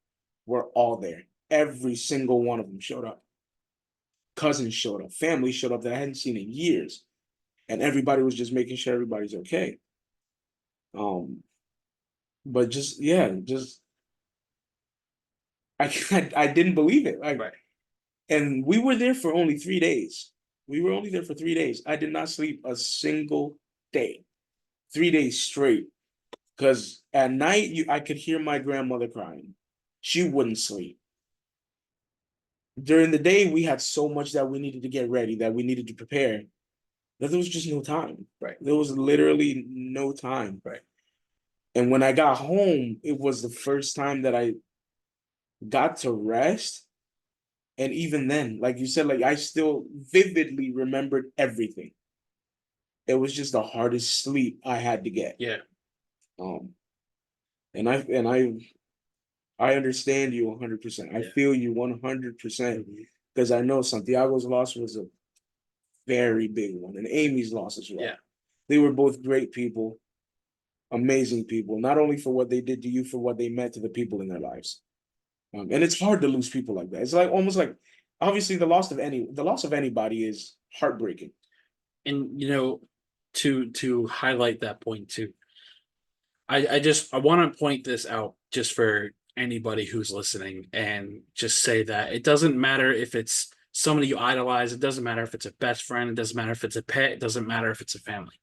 were all there. Every single one of them showed up. Cousins showed up, family showed up that I hadn't seen in years. And everybody was just making sure everybody's okay. but just yeah, just I didn't believe it. Like, Right. and we were there for only 3 days. We were only there for 3 days. I did not sleep a single day, 3 days straight. Because at night, I could hear my grandmother crying. She wouldn't sleep. During the day, we had so much that we needed to get ready, that we needed to prepare, that there was just no time. Right. There was literally no time. Right. And when I got home, it was the first time that I got to rest. And even then, like you said, like I still vividly remembered everything. It was just the hardest sleep I had to get. Yeah. Um, and I understand you 100%. I feel you 100% because I know Santiago's loss was a very big one, and Amy's loss as well. Yeah. They were both great people, amazing people, not only for what they did to you, for what they meant to the people in their lives. And it's hard to lose people like that. It's like almost like obviously the loss of anybody is heartbreaking. And to highlight that point too, I want to point this out just for anybody who's listening and just say that it doesn't matter if it's somebody you idolize, it doesn't matter if it's a best friend, it doesn't matter if it's a pet, it doesn't matter if it's a family.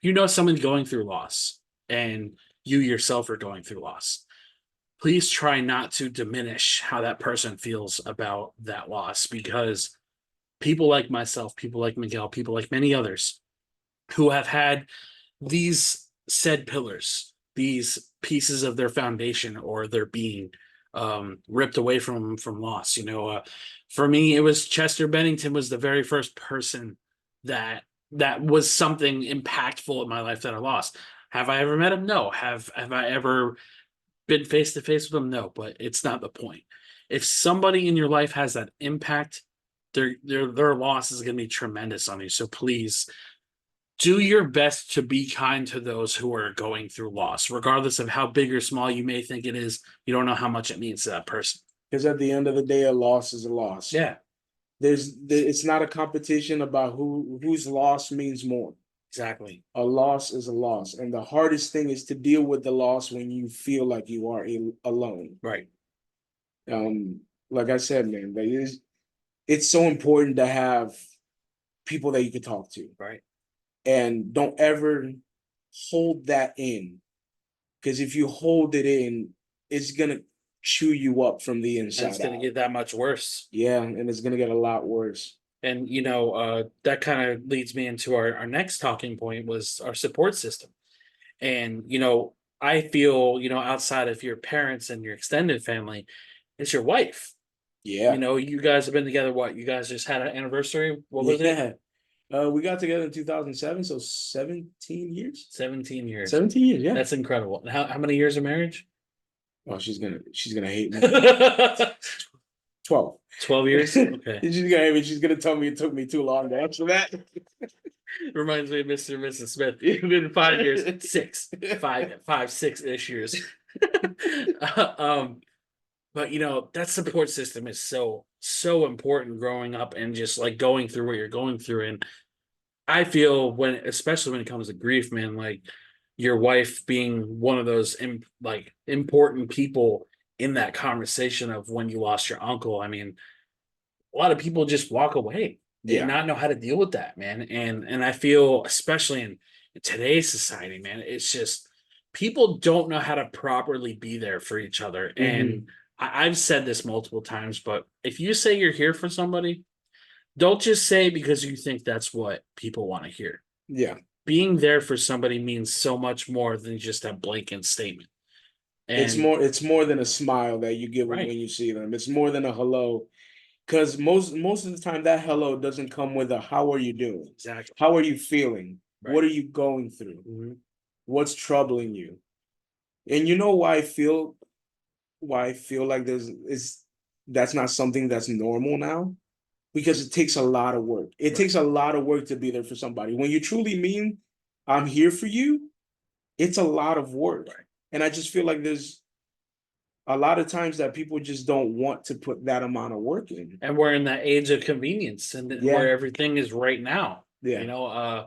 You know someone's going through loss and you yourself are going through loss. Please try not to diminish how that person feels about that loss, because people like myself, people like Miguel, people like many others who have had these said pillars, these pieces of their foundation or their being ripped away from loss. For me, it was Chester Bennington was the very first person that was something impactful in my life that I lost. Have I ever met him? No. Have I ever been face to face with him? No. But it's not the point. If somebody in your life has that impact, their loss is going to be tremendous on you. So please do your best to be kind to those who are going through loss, regardless of how big or small you may think it is. You don't know how much it means to that person. Because at the end of the day, a loss is a loss. Yeah, It's not a competition about whose loss means more. exactly. A loss is a loss, and the hardest thing is to deal with the loss when you feel like you are alone. Right. Like I said, man, it's so important to have people that you can talk to. Right. And don't ever hold that in, because if you hold it in, it's gonna chew you up from the And inside it's going to out. get that much worse. Yeah, and it's gonna get a lot worse. And that kind of leads me into our next talking point was our support system. And I feel outside of your parents and your extended family, it's your wife. Yeah, You guys have been together. What, you guys just had an anniversary? What was it? yeah. We got together in 2007, so 17 years. 17 years. 17 years, yeah. That's incredible. And how many years of marriage? Oh, she's gonna hate me. 12. 12 years. Okay. She's gonna hate me. She's gonna tell me it took me too long to answer that. Reminds me of Mr. and Mrs. Smith. It's been 5 years, 6, 6 years. But that support system is so important growing up and just like going through what you're going through. And I feel especially when it comes to grief, man, like your wife being one of those important people in that conversation of when you lost your uncle. I mean, a lot of people just walk away and not know how to deal with that, man. And I feel, especially in today's society, man, it's just people don't know how to properly be there for each other. And I've said this multiple times, but if you say you're here for somebody, don't just say because you think that's what people want to hear. Yeah. Being there for somebody means so much more than just a blanket statement. And It's more than a smile that you give them right. when you see them. It's more than a hello. Because most of the time that hello doesn't come with a how are you doing? Exactly. How are you feeling? Right. What are you going through? Mm-hmm. What's troubling you? And you know why I feel like that's not something that's normal now? Because it takes a lot of work. It Right. takes a lot of work to be there for somebody. When you truly mean I'm here for you, it's a lot of work. Right. And I just feel like there's a lot of times that people just don't want to put that amount of work in. And we're in that age of convenience and where everything is right now. Yeah.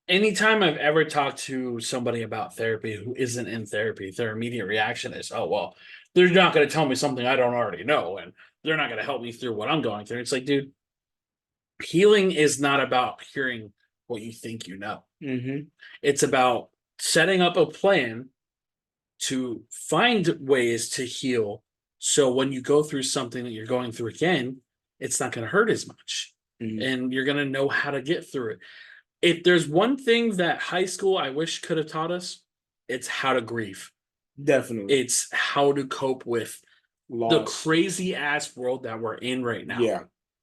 anytime I've ever talked to somebody about therapy who isn't in therapy, their immediate reaction is, "Oh well, they're not going to tell me something I don't already know, and they're not going to help me through what I'm going through." It's like, dude, healing is not about hearing what you think you know. Mm-hmm. It's about setting up a plan to find ways to heal. So when you go through something that you're going through again, it's not going to hurt as much. Mm-hmm. And you're going to know how to get through it. If there's one thing that high school I wish could have taught us, it's how to grieve. Definitely. It's how to cope with the Loss. crazy ass world that we're in right now. Yeah.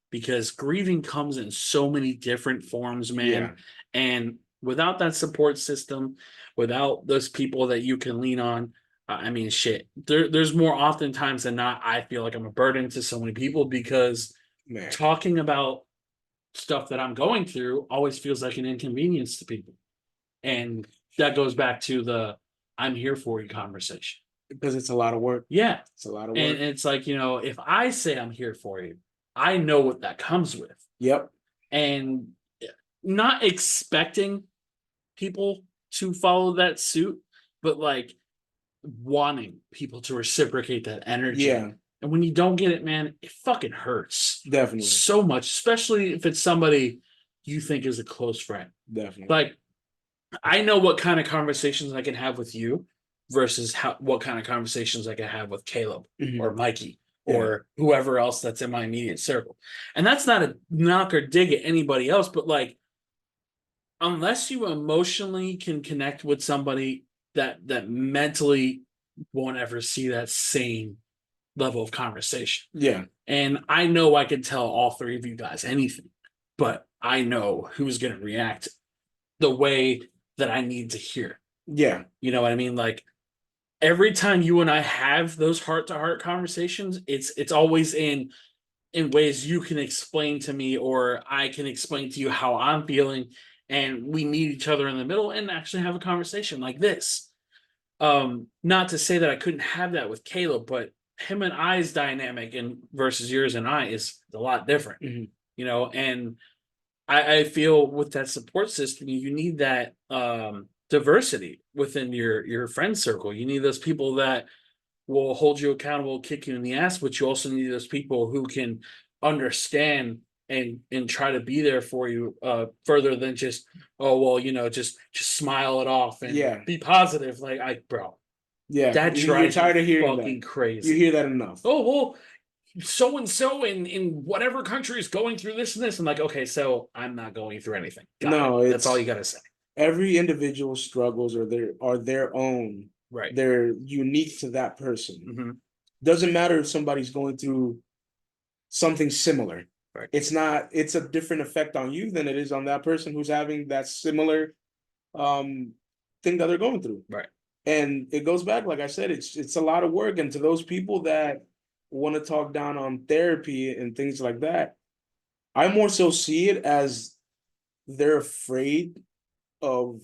Because grieving comes in so many different forms, man. Yeah. And without that support system, without those people that you can lean on, I mean, shit. There's more oftentimes than not, I feel like I'm a burden to so many people because Man. talking about stuff that I'm going through always feels like an inconvenience to people. And that goes back to the I'm here for you conversation. Because it's a lot of work. Yeah. It's a lot of And work. it's like, if I say I'm here for you, I know what that comes with. Yep. And not expecting people to follow that suit, but like wanting people to reciprocate that energy. Yeah. And when you don't get it, man, it fucking hurts Definitely. so much, especially if it's somebody you think is a close friend. Definitely. Like, I know what kind of conversations I can have with you versus what kind of conversations I can have with Caleb or Mikey or whoever else that's in my immediate circle. And that's not a knock or dig at anybody else, but like, unless you emotionally can connect with somebody that mentally won't ever see that same level of conversation. Yeah. And I know I can tell all three of you guys anything, but I know who's going to react the way that I need to hear. Yeah. You know what I mean? Like, every time you and I have those heart-to-heart conversations, it's always in ways you can explain to me or I can explain to you how I'm feeling, and we meet each other in the middle and actually have a conversation like this. Not to say that I couldn't have that with Caleb, but him and I's dynamic and versus yours and I is a lot different. And I feel with that support system, you need that diversity within your friend circle. You need those people that will hold you accountable, kick you in the ass, but you also need those people who can understand and try to be there for you further than just, oh well, just smile it off and be positive. Like, bro, that You're drives tired me of hearing fucking that. crazy. You hear that enough. Oh well, so and so in whatever country is going through this and this. I'm like, okay, so I'm not going through anything. That's all you gotta say. Every individual struggles are their own. Right. They're unique to that person. Mm-hmm. Doesn't matter if somebody's going through something similar. Right. It's a different effect on you than it is on that person who's having that similar thing that they're going through. Right. And it goes back, like I said, it's a lot of work. And to those people that want to talk down on therapy and things like that, I more so see it as they're afraid of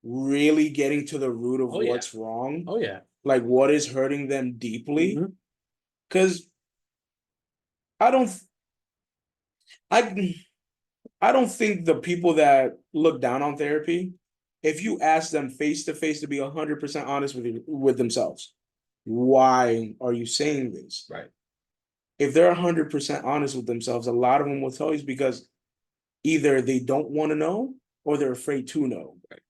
really getting to the root of what's wrong. Oh yeah. Like what is hurting them deeply. Because I don't think the people that look down on therapy, if you ask them face to face to be 100% honest with themselves, why are you saying this? Right. If they're 100% honest with themselves, a lot of them will tell you it's because either they don't want to know or they're afraid to know. Right.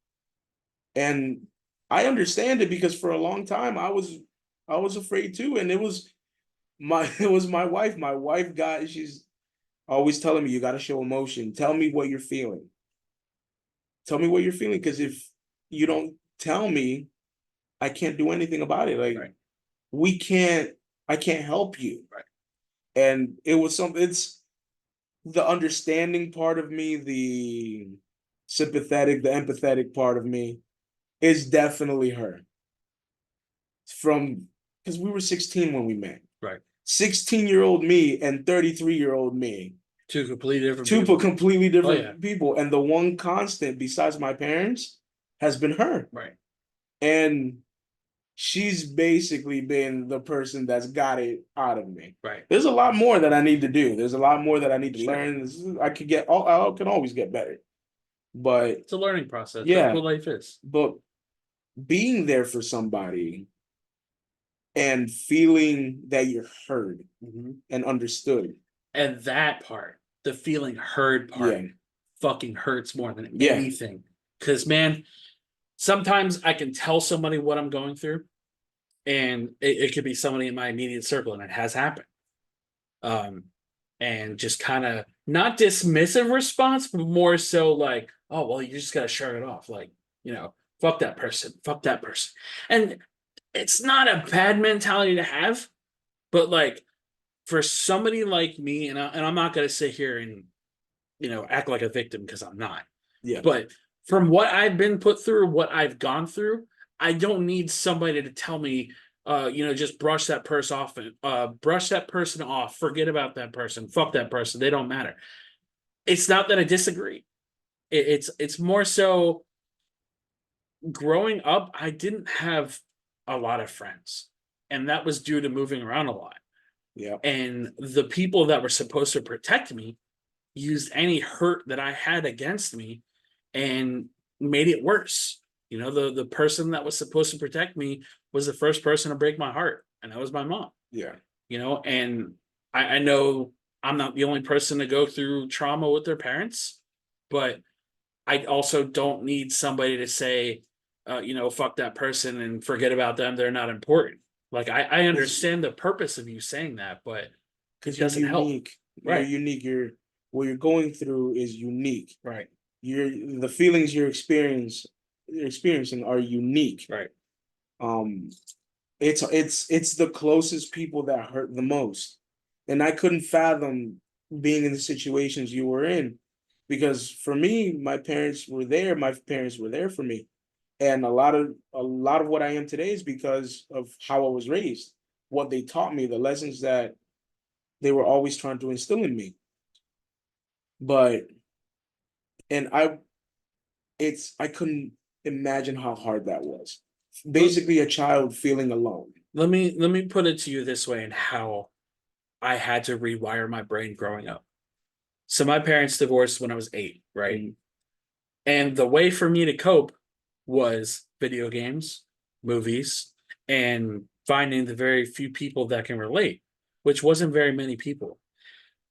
And I understand it because for a long time I was afraid too, and it was my wife. My wife she's always telling me, you got to show emotion. Tell me what you're feeling. Tell me what you're feeling, because if you don't tell me, I can't do anything about it. Like I can't help you. Right. And it's the understanding part of me, the sympathetic, the empathetic part of me is definitely her. Because we were 16 when we met. Right. 16-year-old me and 33-year-old me. Two completely different people. And the one constant besides my parents has been her. Right. And she's basically been the person that's got it out of me. Right. There's a lot more that I need to do. There's a lot more that I need to learn. I can always get better. But It's a learning process. That's yeah, what life is. but being there for somebody and feeling that you're heard and understood. And that part, the feeling heard part, Yeah. fucking hurts more than Yeah. anything. Because, man, sometimes I can tell somebody what I'm going through, and it could be somebody in my immediate circle, and it has happened. And just kind of not dismissive response, but more so like, oh, well, you just got to shrug it off. Like, fuck that person, fuck that person. And it's not a bad mentality to have, but like for somebody like me, and I'm not going to sit here and, act like a victim because I'm not. Yeah. But from what I've been put through, what I've gone through, I don't need somebody to tell me, just brush that person off, forget about that person, fuck that person, they don't matter. It's not that I disagree. It's more so growing up, I didn't have a lot of friends, and that was due to moving around a lot. Yeah. And the people that were supposed to protect me used any hurt that I had against me and made it worse. The person that was supposed to protect me was the first person to break my heart, and that was my mom. Yeah. And I know I'm not the only person to go through trauma with their parents, but I also don't need somebody to say, fuck that person and forget about them. They're not important. Like I understand the purpose of you saying that, but because it you're doesn't help. unique. You're Right. unique. What you're going through is unique. Right. The feelings you're experiencing are unique. Right. It's the closest people that hurt the most. And I couldn't fathom being in the situations you were in, because for me, my parents were there. My parents were there for me. And a lot of what I am today is because of how I was raised, what they taught me, the lessons that they were always trying to instill in me. But and I couldn't imagine how hard that was. Basically a child feeling alone. Let me put it to you this way, and how I had to rewire my brain growing up. So my parents divorced when I was 8, right? And the way for me to cope was video games, movies, and finding the very few people that can relate, which wasn't very many people.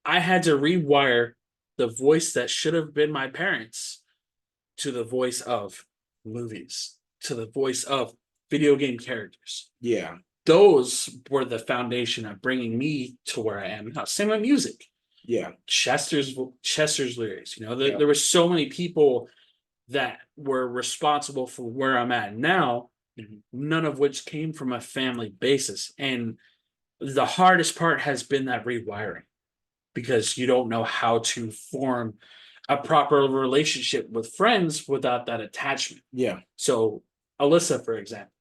I had to rewire the voice that should have been my parents to the voice of movies, to the voice of video game characters. Yeah. Those were the foundation of bringing me to where I am now. Same with music. Yeah. Chester's lyrics. Yeah. There were so many people that were responsible for where I'm at now, none of which came from a family basis. And the hardest part has been that rewiring, because you don't know how to form a proper relationship with friends without that attachment. Yeah. So Alyssa, for example,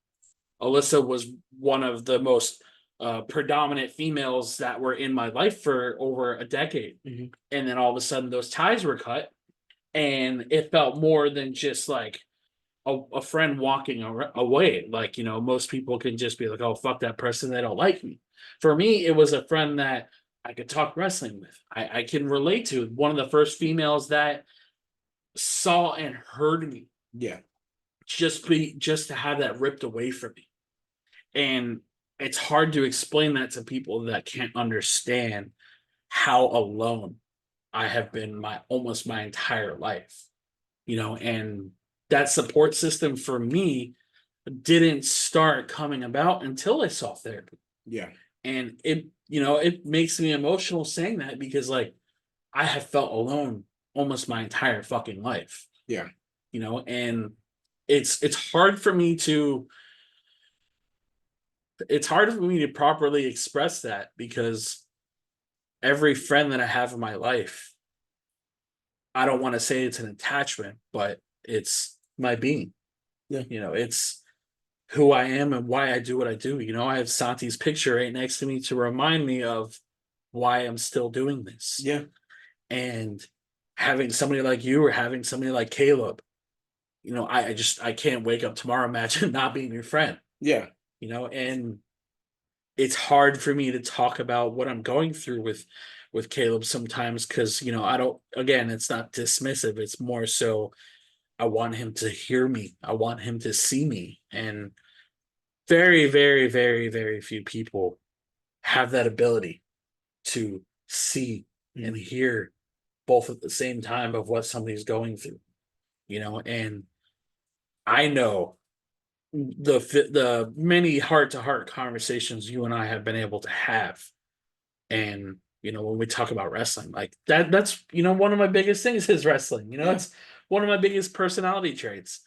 Alyssa was one of the most predominant females that were in my life for over a decade. And then all of a sudden those ties were cut, and it felt more than just like a friend walking away. Like, most people can just be like, oh, fuck that person, they don't like me. For me, it was a friend that I could talk wrestling with. I can relate to, one of the first females that saw and heard me. Yeah. Just to have that ripped away from me. And it's hard to explain that to people that can't understand how alone I have been almost my entire life. And that support system for me didn't start coming about until I saw therapy. Yeah. And it makes me emotional saying that, because like I have felt alone almost my entire fucking life. Yeah. And it's hard for me to properly express that, because every friend that I have in my life, I don't want to say it's an attachment, but it's my being. Yeah. It's who I am and why I do what I do. I have Santi's picture right next to me to remind me of why I'm still doing this. Yeah. And having somebody like you, or having somebody like Caleb, I can't wake up tomorrow, imagine not being your friend. Yeah. And it's hard for me to talk about what I'm going through with with Caleb sometimes because, I don't, again, it's not dismissive. It's more so I want him to hear me. I want him to see me. And very, very, very, very few people have that ability to see and hear both at the same time of what somebody's going through, and I know the many heart-to-heart conversations you and I have been able to have. And when we talk about wrestling, like that's one of my biggest things is wrestling. It's one of my biggest personality traits.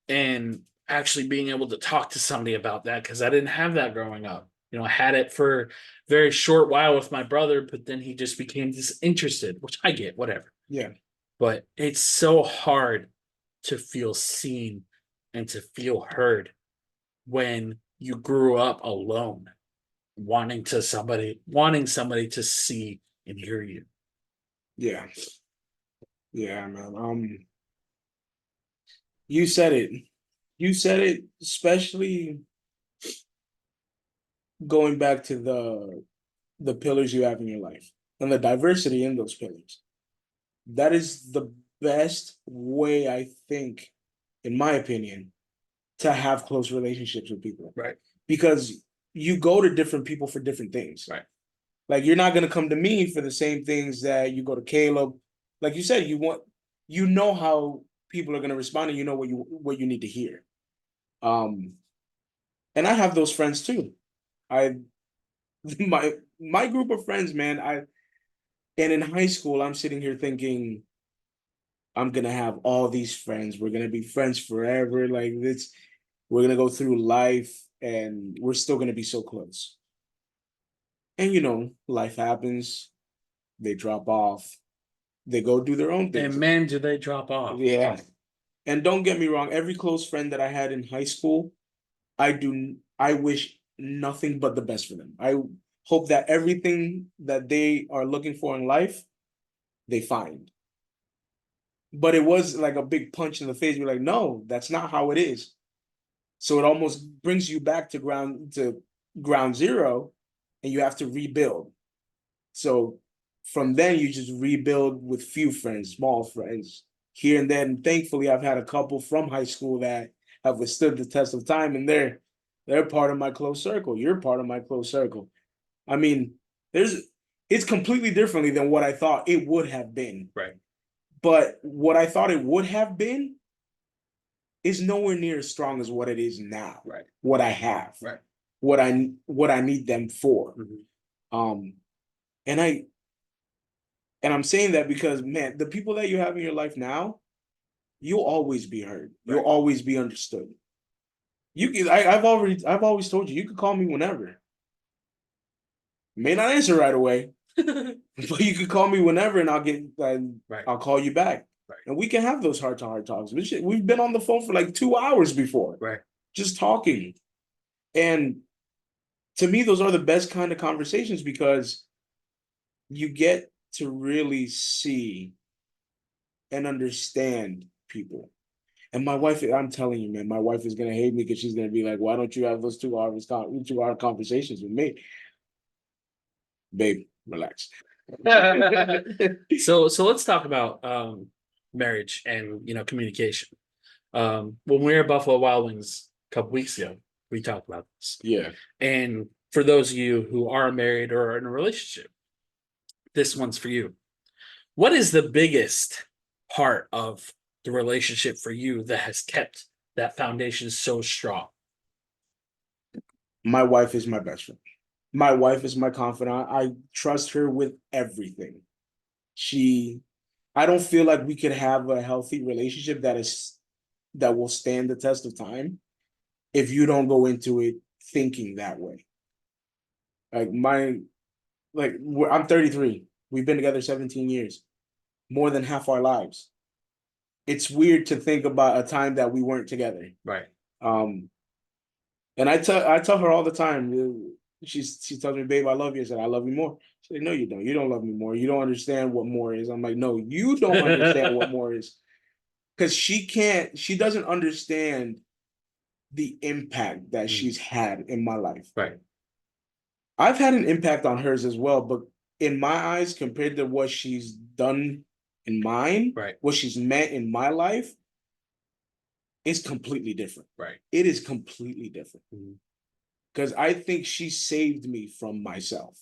And actually being able to talk to somebody about that, because I didn't have that growing up. I had it for a very short while with my brother, but then he just became disinterested, which I get, whatever. Yeah. But it's so hard to feel seen and to feel heard when you grew up alone, wanting somebody to see and hear you. Yeah. Yeah, man. You said it. You said it, especially going back to the pillars you have in your life and the diversity in those pillars. That is the best way, I think, in my opinion, to have close relationships with people. Right. Because you go to different people for different things. Right. Like you're not gonna come to me for the same things that you go to Caleb. Like you said, you know how people are gonna respond, and you know what you need to hear. And I have those friends too. I my group of friends, man. And in high school, I'm sitting here thinking, I'm gonna have all these friends. We're gonna be friends forever. Like this, we're gonna go through life, and we're still gonna be so close. And life happens. They drop off. They go do their own things. And man, do they drop off. Yeah. And don't get me wrong, every close friend that I had in high school, I wish nothing but the best for them. I hope that everything that they are looking for in life, they find. But it was like a big punch in the face. You're like, no, that's not how it is. So it almost brings you back to ground zero, and you have to rebuild. So from then you just rebuild with few friends, small friends here and then. Thankfully, I've had a couple from high school that have withstood the test of time, and they're part of my close circle. You're part of my close circle. I mean, it's completely differently than what I thought it would have been. Right. But what I thought it would have been is nowhere near as strong as what it is now. Right. What I have. Right. What I need them for. Mm-hmm. And I'm saying that because, man, the people that you have in your life now, you'll always be heard. You'll always be understood. I've always told you could call me whenever. May not answer right away, but you could call me whenever, and I'll call you back, and we can have those heart-to-heart talks. We've been on the phone for like 2 hours before, just talking. And to me, those are the best kind of conversations because you get to really see and understand people. And my wife, I'm telling you, man, my wife is gonna hate me because she's gonna be like, "Why don't you have those 2 hour conversations with me?" Babe, relax. So let's talk about marriage and communication. When we were at Buffalo Wild Wings a couple weeks ago, we talked about this. Yeah. And for those of you who are married or are in a relationship, this one's for you. What is the biggest part of the relationship for you that has kept that foundation so strong? My wife is my best friend. My wife is my confidant. I trust her with everything. I don't feel like we could have a healthy relationship that will stand the test of time if you don't go into it thinking that way. I'm 33. We've been together 17 years, more than half our lives. It's weird to think about a time that we weren't together. Right. And I tell her all the time. She tells me, "Babe, I love you." I said, "I love you more." She's like, "No, you don't. You don't love me more. You don't understand what more is." I'm like, "No, you don't understand what more is," because she doesn't understand the impact that she's had in my life. Right. I've had an impact on hers as well, but in my eyes, compared to what she's done in mine, Right. what she's meant in my life, is completely different. Right. It is completely different. Mhm. Because I think she saved me from myself.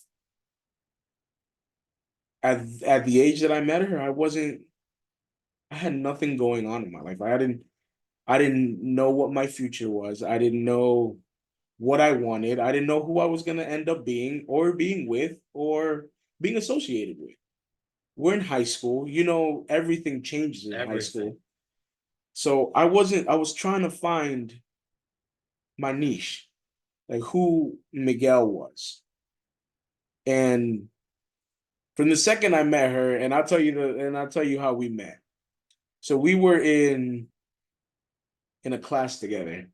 At the age that I met her, I had nothing going on in my life. I didn't know what my future was. I didn't know what I wanted. I didn't know who I was gonna end up being or being with or being associated with. We're in high school, everything changes in high school. Everything. So I was trying to find my niche, like who Miguel was. And from the second I met her, and I'll tell you how we met. So we were in a class together.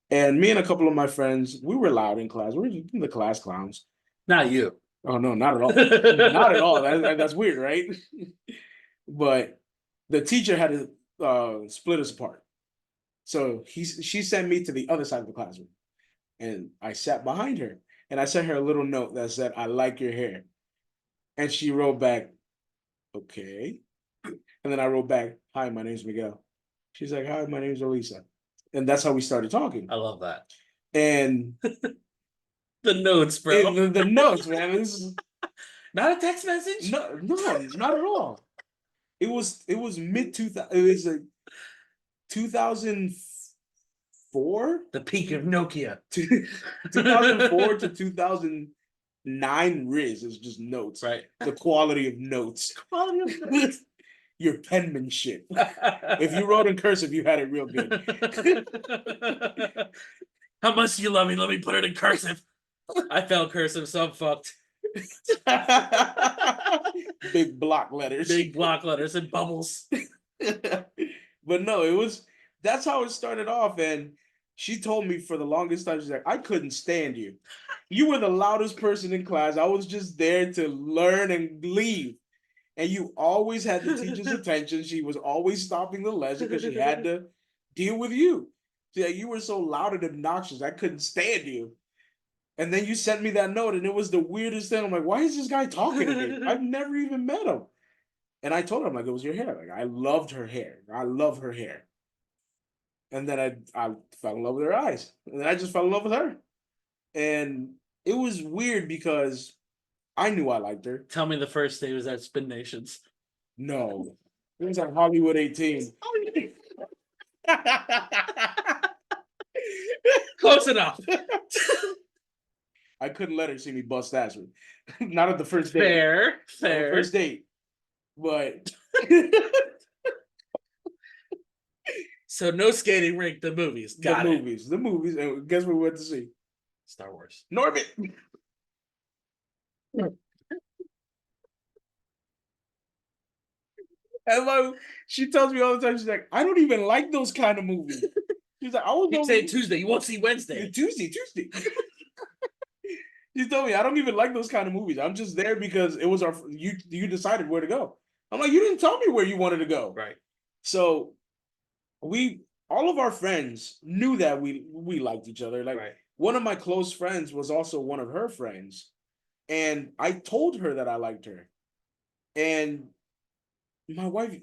And me and a couple of my friends, we were loud in class. We were the class clowns. Not you. Oh no, not at all. Not at all. That's weird, right? But the teacher had to split us apart. So she sent me to the other side of the classroom. And I sat behind her. And I sent her a little note that said, "I like your hair." And she wrote back, "Okay." And then I wrote back, "Hi, my name's Miguel." She's like, "Hi, my name's Elisa." And that's how we started talking. I love that. And The notes, bro. the notes, man. This is Not a text message? no, not at all. It was mid 2000. It was like 2004. The peak of Nokia. 2004 to 2009 Riz is just notes. Right. The quality of notes. Quality of notes. Your penmanship. If you wrote in cursive, you had it real good. How much do you love me? Let me put it in cursive. I felt cursive, so I'm fucked. Big block letters. Big block letters and bubbles. But no, that's how it started off. And she told me for the longest time, she's like, "I couldn't stand you. You were the loudest person in class. I was just there to learn and leave. And you always had the teacher's attention. She was always stopping the lesson because she had to deal with you. She's like, you were so loud and obnoxious. I couldn't stand you." And then you sent me that note, and it was the weirdest thing. I'm like, why is this guy talking to me? I've never even met him. And I told her, I'm like, it was your hair. Like, I loved her hair. I love her hair. And then I fell in love with her eyes. And then I just fell in love with her. And it was weird because I knew I liked her. Tell me the first day was at Spin Nations. No. It was at Hollywood 18. Close enough. I couldn't let her see me bust ass. Not at the first date. Fair. Not at the first date. But so no skating rink, the movies. Got the it. movies. The movies. And guess what we went to see? Star Wars. Norbit. And she tells me all the time, she's like, "I don't even like those kind of movies." She's like, "I was You say Tuesday, you won't see Wednesday. Tuesday." She told me, "I don't even like those kind of movies. I'm just there because it was you decided where to go." I'm like, "You didn't tell me where you wanted to go." Right. So all of our friends knew that we liked each other. Like, right. One of my close friends was also one of her friends. And I told her that I liked her. And my wife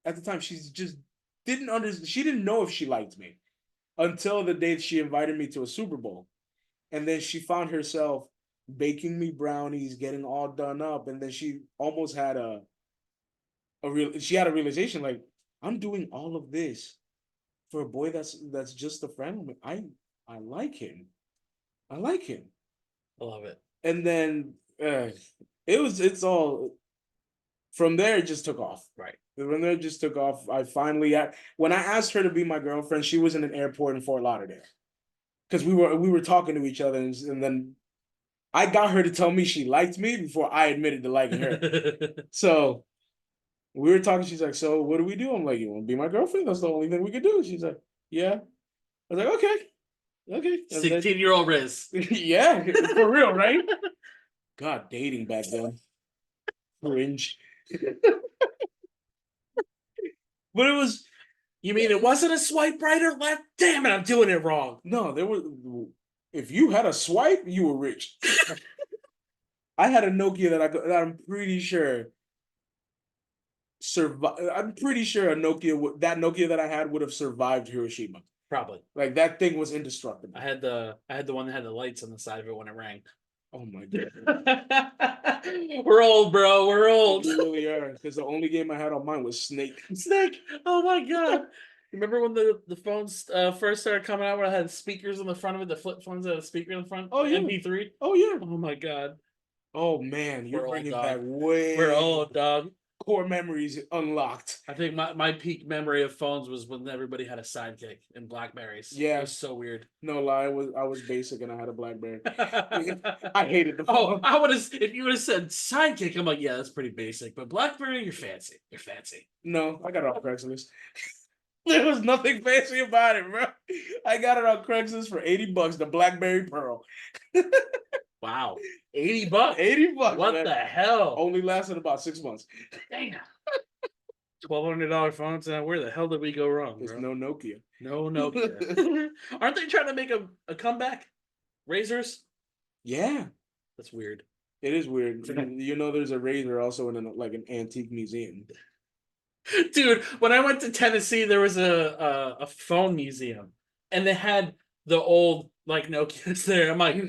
at the time, she just didn't understand. She didn't know if she liked me until the day she invited me to a Super Bowl. And then she found herself baking me brownies, getting all done up. And then she almost had she had a realization, like, I'm doing all of this for a boy that's just a friend. I like him. I like him. I love it. And then it's all from there. It just took off. Right. From there, it just took off. When I asked her to be my girlfriend, she was in an airport in Fort Lauderdale because we were talking to each other, and then I got her to tell me she liked me before I admitted to liking her. So we were talking. She's like, "So what do we do?" I'm like, "You want to be my girlfriend? That's the only thing we could do." She's like, "Yeah." I was like, "Okay." 16-year-old Riz. Yeah, for real, right? God, dating back then. Cringe. But it was. You mean it wasn't a swipe right or left? Damn it, I'm doing it wrong. No, there was. If you had a swipe, you were rich. I had a Nokia that I'm pretty sure survive. I'm pretty sure that Nokia that I had would have survived Hiroshima. Probably. Like that thing was indestructible. I had the one that had the lights on the side of it when it rang. Oh my god. We're old, bro. We're old. We really are. Because the only game I had on mine was Snake. Snake. Oh my god. Remember when the phones first started coming out where I had speakers on the front of it, the flip phones that had a speaker in the front? Oh yeah. MP3? Oh yeah. Oh my god. Oh man, you're We're old, bringing dog. back way We're old, dog. core memories unlocked. I think my peak memory of phones was when everybody had a sidekick and Blackberries. Yeah. It was so weird. No lie, I was basic and I had a BlackBerry. I hated the Oh, phone. I would have if you would have said sidekick, I'm like, yeah, that's pretty basic. But Blackberry, you're fancy. You're fancy. No, I got it on Craigslist. There was nothing fancy about it, bro. I got it on Craigslist for $80, the BlackBerry Pearl. Wow. $80. $80. What man. the hell? Only lasted about 6 months. Damn. $1,200 phones. Now where the hell did we go wrong, There's bro? no Nokia. No Nokia. Aren't they trying to make a comeback? Razors? Yeah, That's weird. it is weird. You know, there's a Razor also in an antique museum. Dude, when I went to Tennessee, there was a phone museum, and they had the old like Nokias there. I'm like,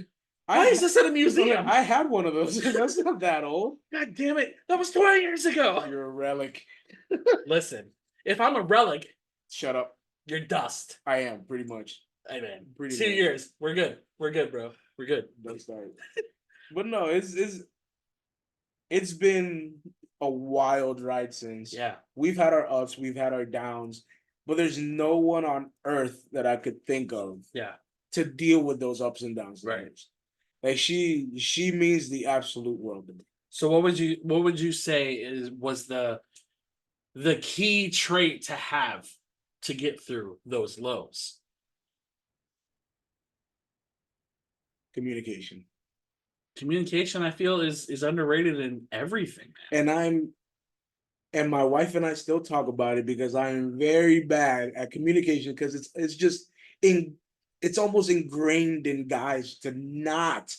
why is this at a museum? I had one of those. That's not that old. God damn it! That was 20 years ago. You're a relic. Listen, if I'm a relic, Shut up. you're dust. I am pretty much. Hey man, Pretty 2 much. years. We're good. We're good, bro. We're good. Don't start. But no, it's been a wild ride since. Yeah. We've had our ups, we've had our downs, but there's no one on earth that I could think of Yeah. to deal with those ups and downs. Right. Like she means the absolute world to me. So what would you say was the key trait to have to get through those lows? Communication. Communication, I feel, is underrated in everything, man. And my wife and I still talk about it because I am very bad at communication because it's just it's almost ingrained in guys to not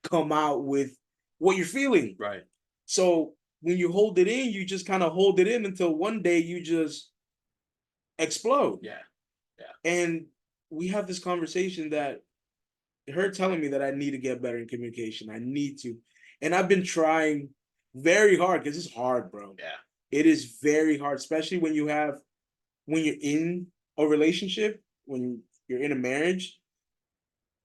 come out with what you're feeling. Right. So when you hold it in, you just kind of hold it in until one day you just explode. Yeah. And we have this conversation that her telling me that I need to get better in communication. I need to. And I've been trying very hard because it's hard, bro. Yeah. It is very hard, especially when you're in a relationship, when you're in a marriage.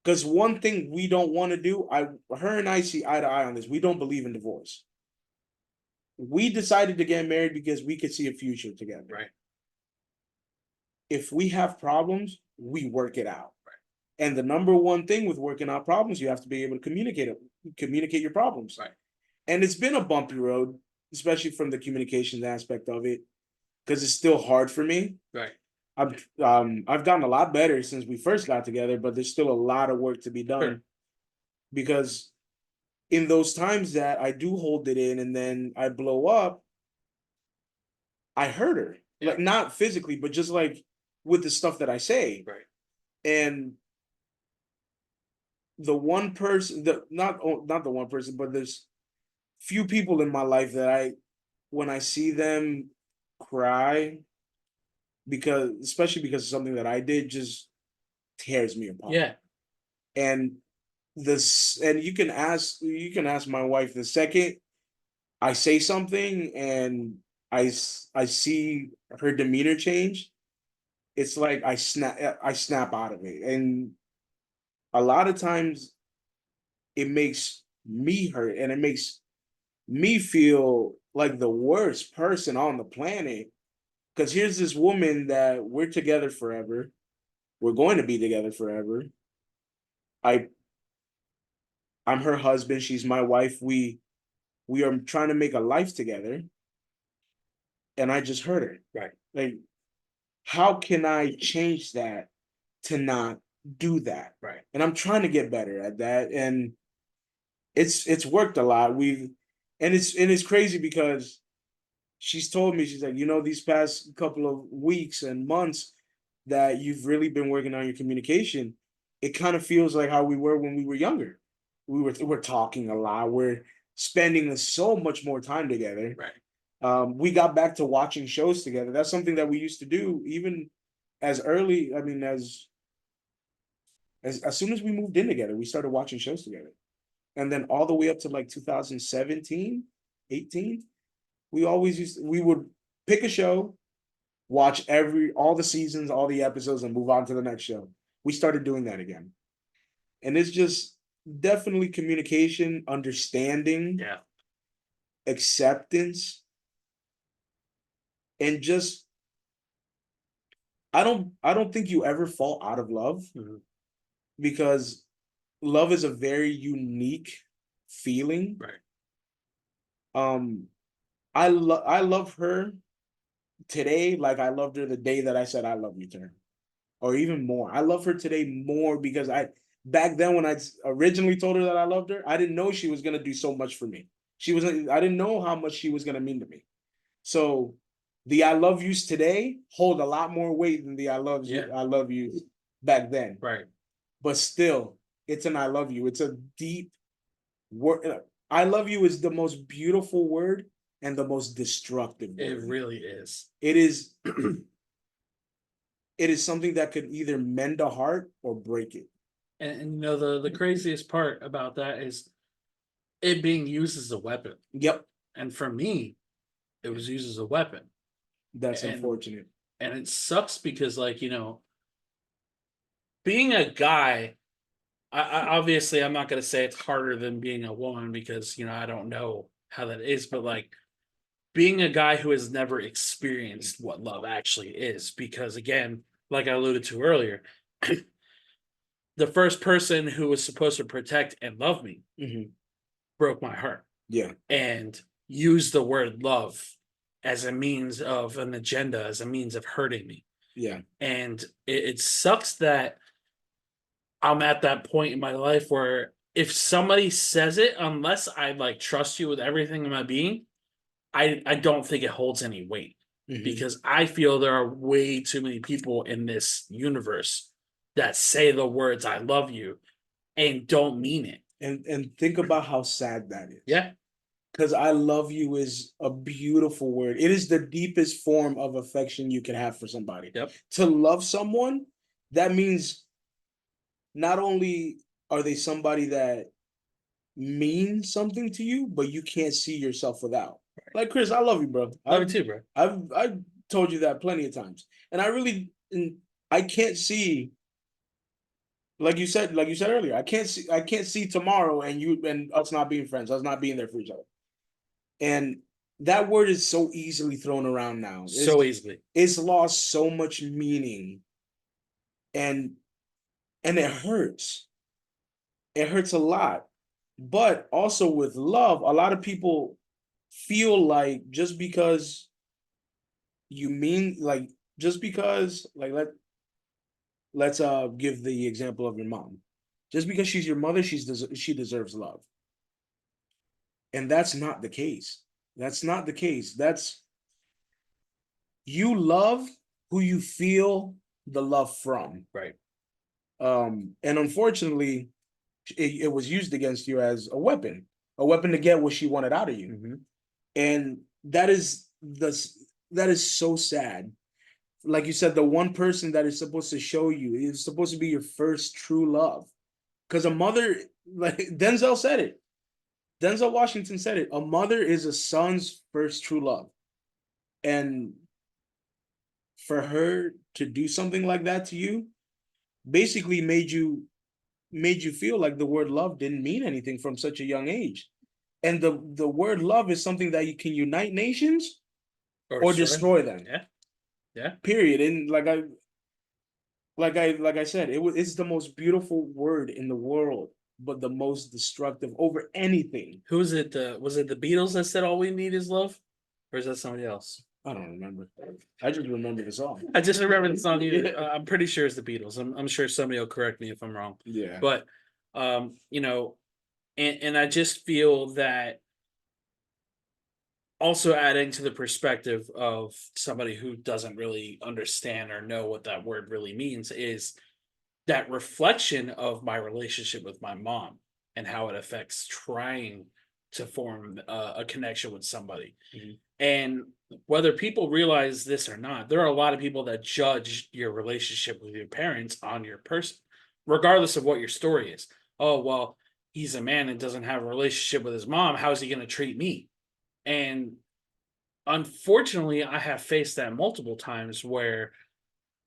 Because one thing we don't want to do, her and I see eye to eye on this. We don't believe in divorce. We decided to get married because we could see a future together. Right. If we have problems, we work it out. And the number one thing with working out problems, you have to be able to communicate your problems. Right. And it's been a bumpy road, especially from the communication aspect of it, because it's still hard for me. Right. I've gotten a lot better since we first got together, but there's still a lot of work to be done. Sure. Because in those times that I do hold it in and then I blow up, I hurt her. Yeah. Like not physically, but just like with the stuff that I say. Right. And the one person, not the one person, but there's few people in my life that when I see them cry, especially because of something that I did, just tears me apart. Yeah. And you can ask my wife, the second I say something and I see her demeanor change, it's like I snap out of it. And a lot of times it makes me hurt and it makes me feel like the worst person on the planet. Because here's this woman that we're together forever. We're going to be together forever. I'm her husband. She's my wife. We are trying to make a life together. And I just hurt her. Right. Like, how can I change that to not do that? Right. And I'm trying to get better at that. And it's worked a lot. And it's crazy because she's told me, she's like, these past couple of weeks and months that you've really been working on your communication, it kind of feels like how we were when we were younger. We're talking a lot. We're spending so much more time together. Right. We got back to watching shows together. That's something that we used to do even as early. I mean, as soon as we moved in together, we started watching shows together. And then all the way up to like 2017, 18, we would pick a show, watch all the seasons, all the episodes, and move on to the next show. We started doing that again. And it's just definitely communication, understanding, Yeah. acceptance, and just I don't think you ever fall out of love, because love is a very unique feeling. Right. I love her today like I loved her the day that I said I love you to her, or even more. I love her today more because back then when I originally told her that I loved her, I didn't know she was gonna do so much for me. I didn't know how much she was gonna mean to me. So the I love yous today hold a lot more weight than the I love you back then. Right. But still, it's an I love you. It's a deep word. I love you is the most beautiful word and the most destructive word. It really is. It is it is something that could either mend a heart or break it. And you know, the craziest part about that is it being used as a weapon. Yep. And for me, it was used as a weapon. That's And unfortunate. and it sucks because, like, you know, being a guy, obviously I'm not going to say it's harder than being a woman because, you know, I don't know how that is, but like being a guy who has never experienced what love actually is, because again, like I alluded to earlier, the first person who was supposed to protect and love me broke my heart. Yeah. And used the word love as a means of an agenda, as a means of hurting me. Yeah. And it sucks that I'm at that point in my life where if somebody says it, unless I like trust you with everything in my being, I don't think it holds any weight, because I feel there are way too many people in this universe that say the words "I love you" and don't mean it. And think about how sad that is. Yeah. Because I love you is a beautiful word. It is the deepest form of affection you can have for somebody. Yep. To love someone, that means not only are they somebody that means something to you, but you can't see yourself without. Like Chris, I love you, bro. Love it too, bro. I've told you that plenty of times, and I can't see, like you said earlier, I can't see tomorrow and you and us not being friends, us not being there for each other. And that word is so easily thrown around now. So easily. It's lost so much meaning, and it hurts. It hurts a lot. But also with love, a lot of people feel like just because you mean like just because like let's give the example of your mom. Just because she's your mother, she deserves love. And that's not the case. That's not the case. That's you love who you feel the love from. Right. And unfortunately, it was used against you as a weapon to get what she wanted out of you. And that is so sad. Like you said, the one person that is supposed to show you is supposed to be your first true love. Because a mother, like Denzel said it. Denzel Washington said it. A mother is a son's first true love. And for her to do something like that to you basically made you feel like the word love didn't mean anything from such a young age. And the word love is something that you can unite nations or destroy them. Yeah. Yeah. Period. And like I said, it's the most beautiful word in the world, but the most destructive over anything. Who was it? Was it the Beatles that said all we need is love? Or is that somebody else? I don't remember. I just remember the song. I just remember the song. I'm pretty sure it's the Beatles. I'm sure somebody will correct me if I'm wrong. Yeah. But you know, and I just feel that also adding to the perspective of somebody who doesn't really understand or know what that word really means is that reflection of my relationship with my mom and how it affects trying to form a connection with somebody. Mhm. And whether people realize this or not, there are a lot of people that judge your relationship with your parents on your person, regardless of what your story is. Oh, well, he's a man and doesn't have a relationship with his mom. How is he going to treat me? And unfortunately, I have faced that multiple times where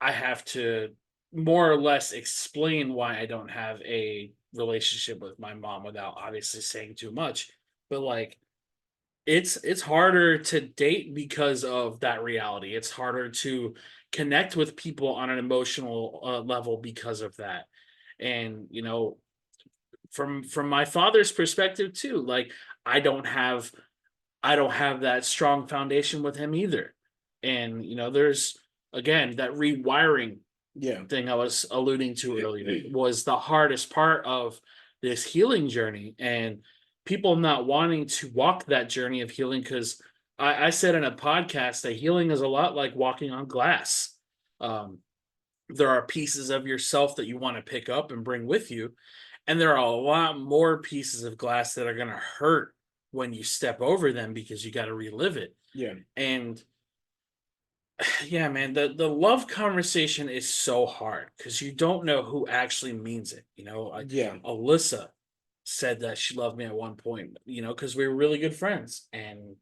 I have to more or less explain why I don't have a relationship with my mom without obviously saying too much. But like it's harder to date because of that reality. It's harder to connect with people on an emotional level because of that. And from my father's perspective too, like I don't have I don't have that strong foundation with him either. And there's again that rewiring Yeah. thing I was alluding to earlier was the hardest part of this healing journey, and people not wanting to walk that journey of healing because I said in a podcast that healing is a lot like walking on glass. Um, there are pieces of yourself that you want to pick up and bring with you, and there are a lot more pieces of glass that are going to hurt when you step over them because you got to relive it. Yeah. And yeah, man, the love conversation is so hard because you don't know who actually means it. Yeah. Alyssa said that she loved me at one point, because we were really good friends, and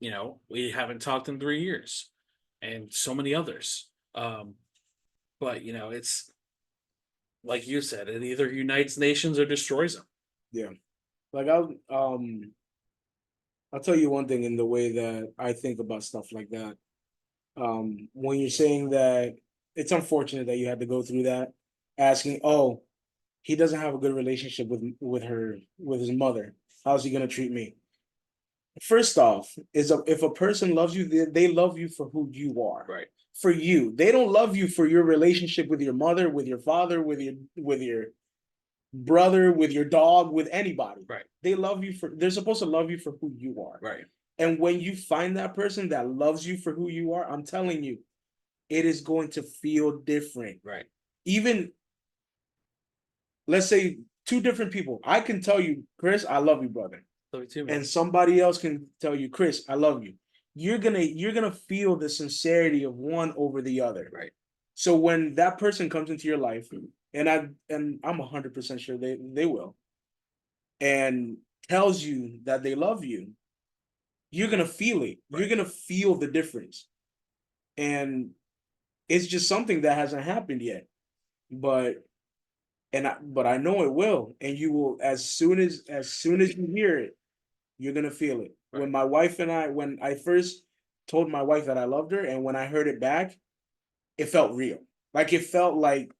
we haven't talked in 3 years, and so many others. But it's like you said, it either unites nations or destroys them. Yeah. Like I'll tell you one thing in the way that I think about stuff like that. When you're saying that it's unfortunate that you had to go through that, asking, oh, he doesn't have a good relationship with his mother. How's he gonna treat me? First off, if a person loves you, they love you for who you are. Right. For you, they don't love you for your relationship with your mother, with your father, with your brother, with your dog, with anybody. Right. They're supposed to love you for who you are. Right. And when you find that person that loves you for who you are, I'm telling you, it is going to feel different. Right. Even let's say two different people. I can tell you, Chris, I love you, brother. Love you too, man. And somebody else can tell you, Chris, I love you. You're gonna feel the sincerity of one over the other. Right. So when that person comes into your life, and I'm 100% sure they will, and tells you that they love you, you're gonna feel it. Right. You're gonna feel the difference. And it's just something that hasn't happened yet. But but I know it will. And you will, as soon as you hear it, you're gonna feel it. Right. When I first told my wife that I loved her, and when I heard it back, it felt real. Like it felt like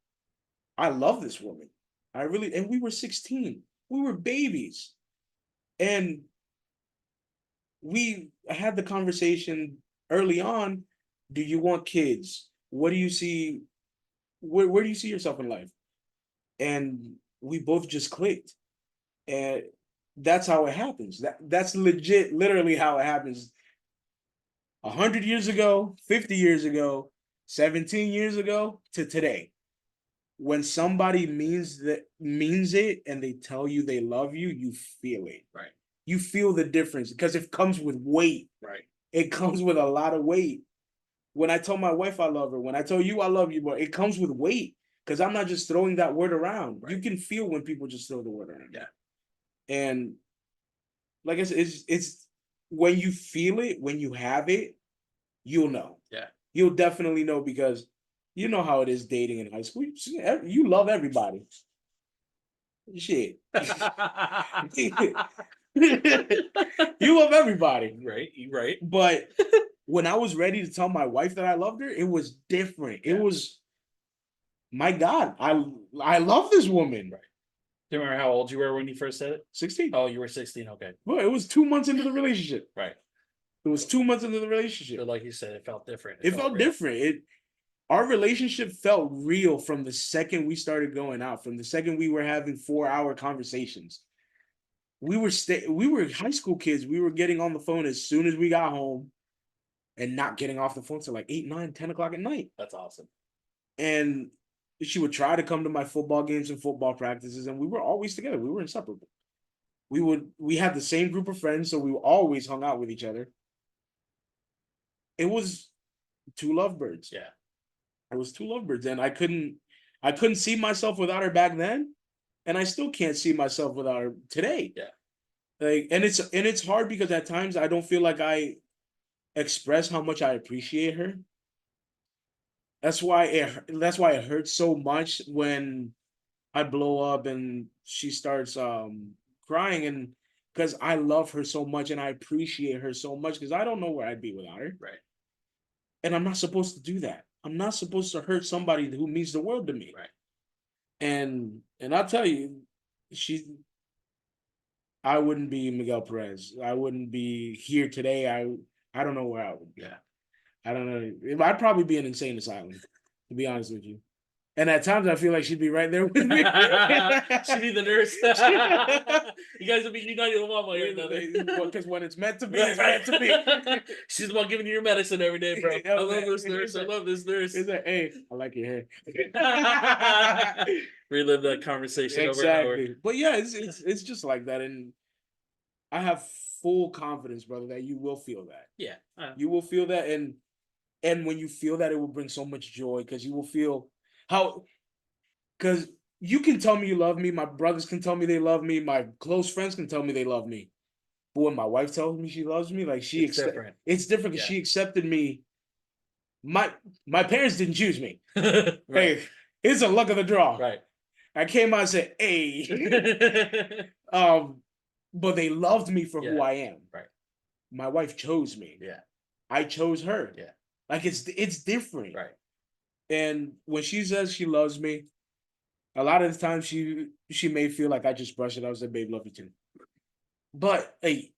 I love this woman. And we were 16. We were babies. And we had the conversation early on. Do you want kids? What do you see? Where do you see yourself in life? And we both just clicked. And that's how it happens. That's legit, literally how it happens. 100 years ago, 50 years ago, 17 years ago to today. When somebody means it and they tell you they love you, you feel it. Right. You feel the difference because it comes with weight. Right. It comes with a lot of weight. When I tell my wife I love her, when I tell you I love you, but it comes with weight because I'm not just throwing that word around. Right. You can feel when people just throw the word around. Yeah. And like I said, it's when you feel it, when you have it, you'll know. Yeah. You'll definitely know because you know how it is dating in high school. You love everybody. Shit. You love everybody. Right. Right. But when I was ready to tell my wife that I loved her, it was different. Yeah. It was, my God, I love this woman. Right. Do you remember how old you were when you first said it? 16. Oh, you were 16. Okay. Well, it was 2 months into the relationship. Right. It was 2 months into the relationship. But like you said, it felt different. It felt real. different. Our relationship felt real from the second we started going out, from the second we were having 4-hour conversations. We were high school kids. We were getting on the phone as soon as we got home and not getting off the phone till like 8, 9, 10 o'clock at night. That's awesome. And she would try to come to my football games and football practices, and we were always together. We were inseparable. we had the same group of friends, so we always hung out with each other. It was two lovebirds. Yeah. It was two lovebirds, and I couldn't see myself without her back then, and I still can't see myself without her today. Yeah. Like, and it's hard because at times I don't feel like I express how much I appreciate her. That's why it hurts so much when I blow up and she starts crying, and because I love her so much and I appreciate her so much, because I don't know where I'd be without her. Right. And I'm not supposed to do that. I'm not supposed to hurt somebody who means the world to me. Right. And I'll tell you, I wouldn't be Miguel Perez. I wouldn't be here today. I don't know where I would be. Yeah. I don't know. I'd probably be in an insane asylum, to be honest with you. And at times I feel like she'd be right there with me. She'd be the nurse. You guys will be united in one way or another. Because when it's meant to be, it's meant to be. She's the one giving you your medicine every day, bro. I love this nurse. I love this nurse. It's like, hey, I like your hair. Relive that conversation over and Exactly. over. But yeah, it's just like that. And I have full confidence, brother, that you will feel that. Yeah. You will feel that. And when you feel that, it will bring so much joy, because you will feel because you can tell me you love me, my brothers can tell me they love me, my close friends can tell me they love me. But when my wife tells me she loves me, like It's different. It's different, because Yeah. she accepted me. My parents didn't choose me. Right. Hey, it's a luck of the draw. Right. I came out and said, hey. But they loved me for who Yeah. I am. Right. My wife chose me. Yeah. I chose her. Yeah. Like, it's different. Right. And when she says she loves me, a lot of the time she may feel like I just brush it out and say, babe, love you too. But hey,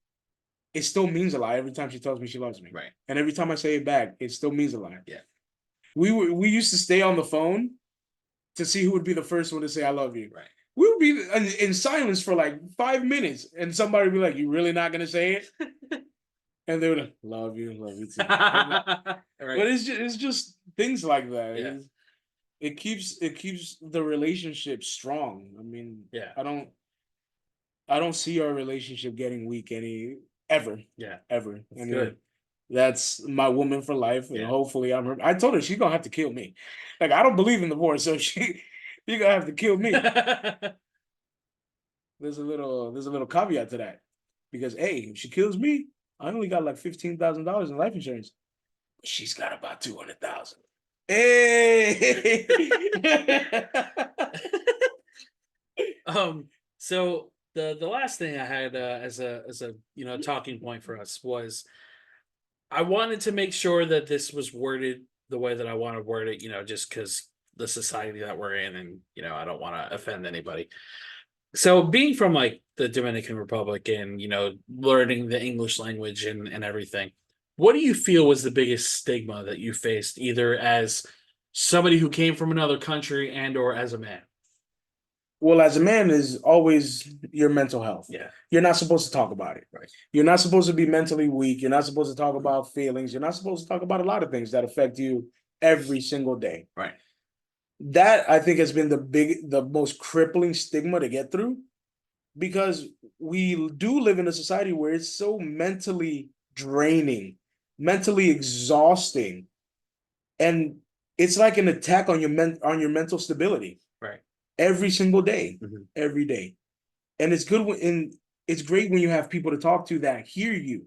it still means a lot every time she tells me she loves me. Right. And every time I say it back, it still means a lot. Yeah. We used to stay on the phone to see who would be the first one to say I love you. Right. We would be in silence for like 5 minutes, and somebody would be like, you really not gonna say it? And they would like, love you too. Right. But it's just things like that. Yeah. It keeps the relationship strong. I mean, Yeah. I don't see our relationship getting weak ever. Yeah. Ever. I mean, good. that's my woman for life, and Yeah. hopefully I'm her. I told her she's gonna have to kill me. Like, I don't believe in divorce, so she's gonna have to kill me. There's a little caveat to that, because hey, if she kills me, I only got like $15,000 in life insurance. But she's got about 200,000. Hey. So the last thing I had as a talking point for us was, I wanted to make sure that this was worded the way that I want to word it, just because the society that we're in, and I don't want to offend anybody. So being from like the Dominican Republic, and learning the English language and everything, what do you feel was the biggest stigma that you faced, either as somebody who came from another country and or as a man? Well, as a man, is always your mental health. Yeah. You're not supposed to talk about it. Right. You're not supposed to be mentally weak. You're not supposed to talk about feelings. You're not supposed to talk about a lot of things that affect you every single day. Right. That, I think, has been the most crippling stigma to get through, because we do live in a society where it's so mentally draining, mentally exhausting, and it's like an attack on your mental stability. Right. Every single day. Mhm. Every day. And it's good it's great when you have people to talk to that hear you,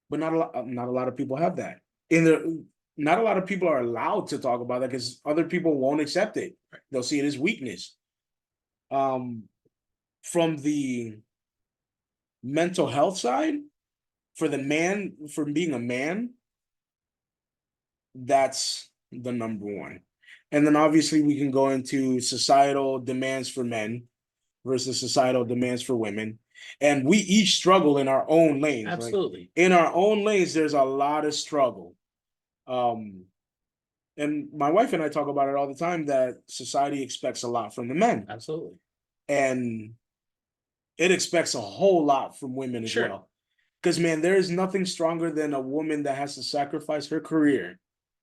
but not a lot of people have that. Not a lot of people are allowed to talk about that, because other people won't accept it. Right. They'll see it as weakness. From the mental health side, for being a man, that's the number one. And then obviously we can go into societal demands for men versus societal demands for women. And we each struggle in our own lanes. Absolutely. Like, in our own lanes, there's a lot of struggle. And my wife and I talk about it all the time, that society expects a lot from the men. Absolutely. And it expects a whole lot from women as well. Because, man, there is nothing stronger than a woman that has to sacrifice her career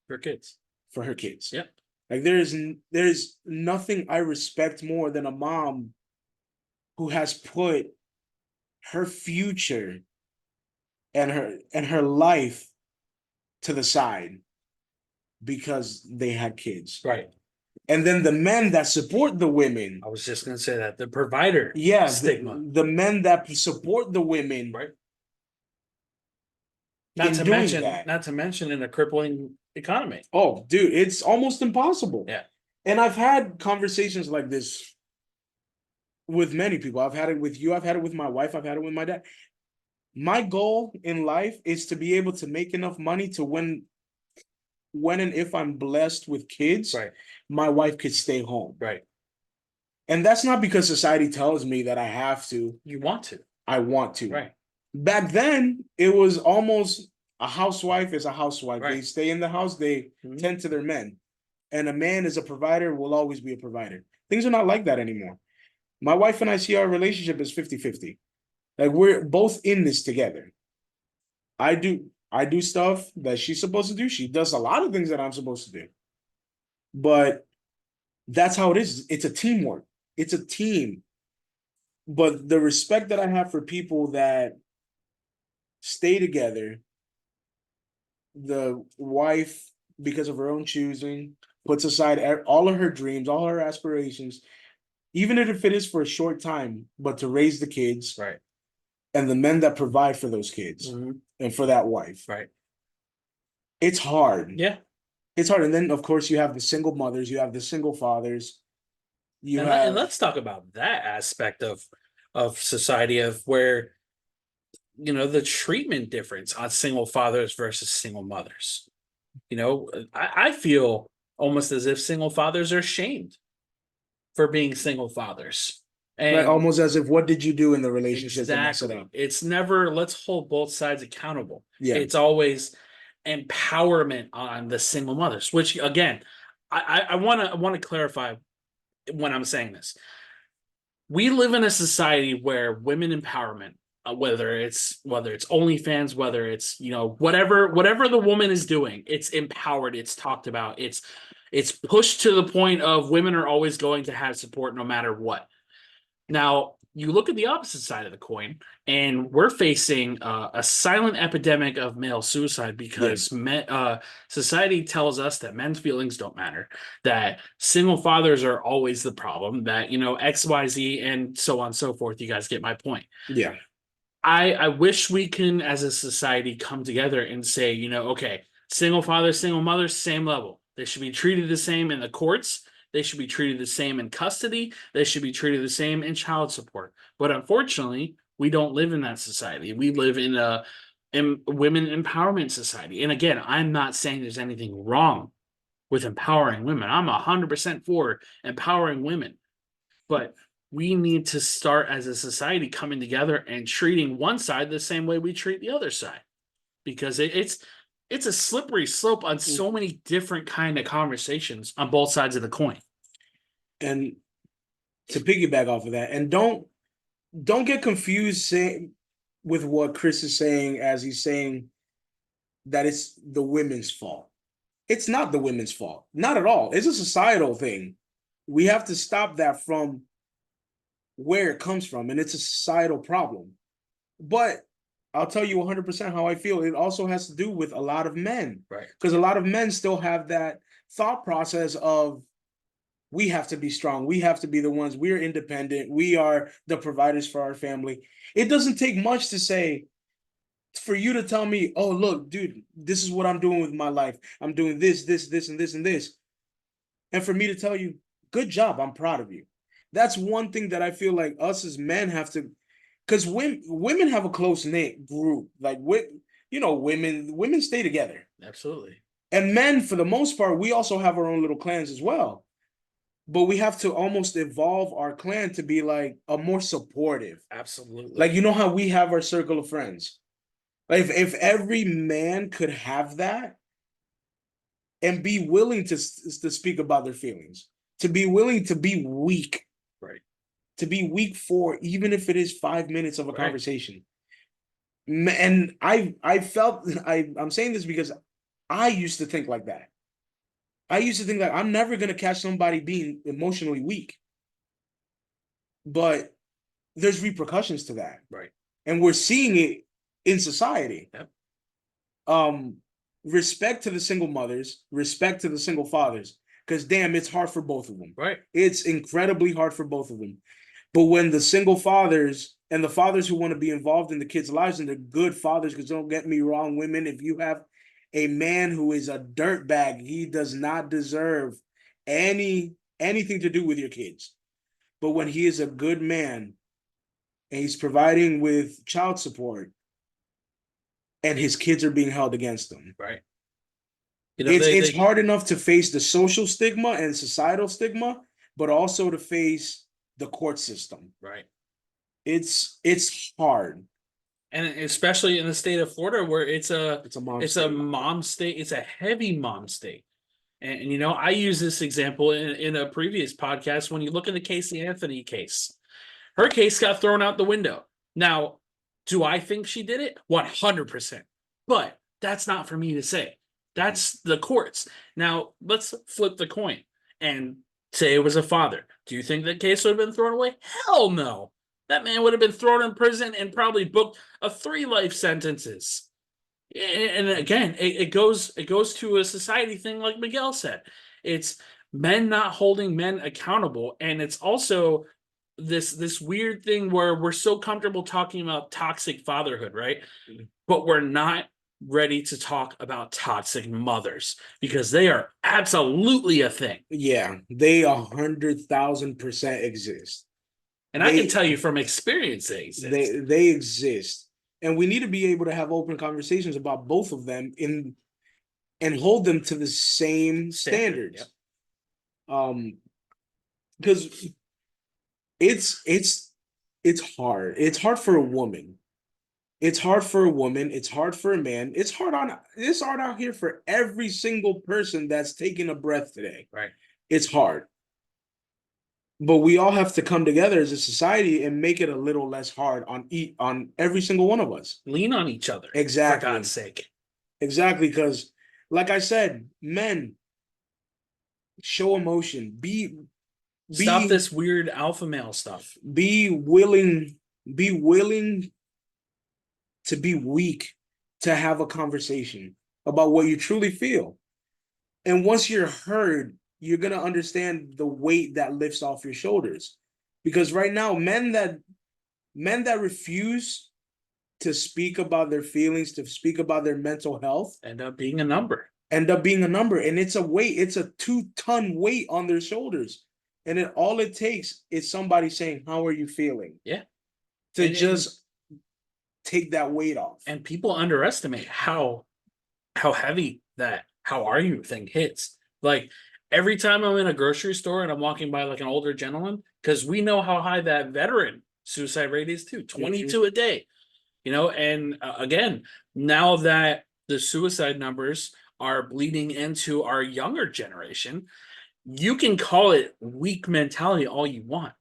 for kids. For her kids. Yep. Like, there's nothing I respect more than a mom who has put her future and her life to the side because they had kids. Right. And then the men that support the women, I was just gonna say that the provider yeah, stigma. the men that support the women, Right. in doing that. Not to mention in a crippling economy. Oh, dude, it's almost impossible. Yeah. And I've had conversations like this with many people. I've had it with you. I've had it with my wife. I've had it with my dad. My goal in life is to be able to make enough money to when and if I'm blessed with kids, Right. my wife could stay home. Right. And that's not because society tells me that I have to. You want to. I want to. Right. Back then, it was almost a housewife is a housewife. Right. They stay in the house, they tend to their men. And a man is a provider, will always be a provider. Things are not like that anymore. My wife and I see our relationship as 50-50. Like we're both in this together. I do stuff that she's supposed to do. She does a lot of things that I'm supposed to do. But that's how it is. It's a teamwork. It's a team. But the respect that I have for people that stay together, the wife, because of her own choosing, puts aside all of her dreams, all her aspirations, even if it is for a short time, but to raise the kids. Right. And the men that provide for those kids and for that wife. Right. It's hard. Yeah. It's hard. And then, of course, you have the single mothers, you have the single fathers. And let's talk about that aspect of society, of where, you know, the treatment difference on single fathers versus single mothers. You know, I feel almost as if single fathers are shamed for being single fathers. And like almost as if, what did you do in the relationship to mess it exactly. up? It's never let's hold both sides accountable. Yeah. It's always empowerment on the single mothers, which again, I want to clarify when I'm saying this. We live in a society where women empowerment, whether it's OnlyFans, whether it's, you know, whatever the woman is doing, it's empowered, it's talked about, it's pushed to the point of women are always going to have support no matter what. Now, you look at the opposite side of the coin, and we're facing a silent epidemic of male suicide because society tells us that men's feelings don't matter, that single fathers are always the problem, that, you know, XYZ and so on and so forth. You guys get my point. Yeah. I wish we can, as a society, come together and say, you know, okay, single fathers, single mothers, same level. They should be treated the same in the courts. They should be treated the same in custody. They should be treated the same in child support. But unfortunately, we don't live in that society. We live in a women empowerment society. And again, I'm not saying there's anything wrong with empowering women. I'm 100% for empowering women. But we need to start as a society coming together and treating one side the same way we treat the other side. Because it's a slippery slope on so many different kind of conversations on both sides of the coin. And to piggyback off of that, and don't get confused with what Chris is saying, as he's saying that it's the women's fault. It's not the women's fault. Not at all. It's a societal thing. We have to stop that from where it comes from, and it's a societal problem. But I'll tell you 100% how I feel. It also has to do with a lot of men. Right. Because a lot of men still have that thought process of, we have to be strong. We have to be the ones. We're independent. We are the providers for our family. It doesn't take much to say, for you to tell me, oh, look, dude, this is what I'm doing with my life. I'm doing this, this, this, and this, and this. And for me to tell you, good job. I'm proud of you. That's one thing that I feel like us as men have to, because women have a close-knit group. Like, you know, women stay together. Absolutely. And men, for the most part, we also have our own little clans as well. But we have to almost evolve our clan to be like a more supportive. Absolutely. Like, you know how we have our circle of friends. Like, if every man could have that and be willing to speak about their feelings, to be willing to be weak. Right. To be weak for, even if it is 5 minutes of a conversation. And I felt, I'm saying this because I used to think like that. I used to think that I'm never going to catch somebody being emotionally weak. But there's repercussions to that. Right. and we're seeing it in society. Yep. Respect to the single mothers, respect to the single fathers, because damn, it's hard for both of them. Right. It's incredibly hard for both of them. But when the single fathers and the fathers who want to be involved in the kids' lives, and they're good fathers, because don't get me wrong, women, if you have a man who is a dirtbag, he does not deserve anything to do with your kids. But when he is a good man and he's providing with child support and his kids are being held against him, Right. You know, it's hard enough to face the social stigma and societal stigma, but also to face the court system. Right. It's hard. And especially in the state of Florida, where it's a mom state, it's a heavy mom state. And you know, I use this example in a previous podcast. When you look at the Casey Anthony case, her case got thrown out the window. Now, do I think she did it? 100%. But that's not for me to say. That's the courts. Now, let's flip the coin and say it was a father. Do you think that case would have been thrown away? Hell no. That man would have been thrown in prison and probably booked 3 life sentences. And again, it goes to a society thing, like Miguel said. It's men not holding men accountable, and it's also this weird thing where we're so comfortable talking about toxic fatherhood, right? But we're not ready to talk about toxic mothers, because they are absolutely a thing. Yeah, they 100,000% exist. And I can tell you from experience, they exist. And we need to be able to have open conversations about both of them and hold them to the same standards. Yep. Because it's hard. It's hard for a woman. It's hard for a woman. It's hard for a man. It's hard out here for every single person that's taking a breath today. Right. It's hard. But we all have to come together as a society and make it a little less hard on every single one of us. Lean on each other. Exactly. For God's sake. Exactly, because like I said, men, show emotion. Stop this weird alpha male stuff. Be willing to be weak, to have a conversation about what you truly feel. And once you're heard, you're going to understand the weight that lifts off your shoulders. Because right now, men that refuse to speak about their feelings, to speak about their mental health, end up being a number. And it's a weight. It's a 2-ton weight on their shoulders. And all it takes is somebody saying, "How are you feeling?" Yeah. To just take that weight off. And people underestimate how heavy that "how are you" thing hits. Like, every time I'm in a grocery store and I'm walking by like an older gentleman, because we know how high that veteran suicide rate is too, 22 a day, you know. And again, now that the suicide numbers are bleeding into our younger generation, you can call it weak mentality all you want.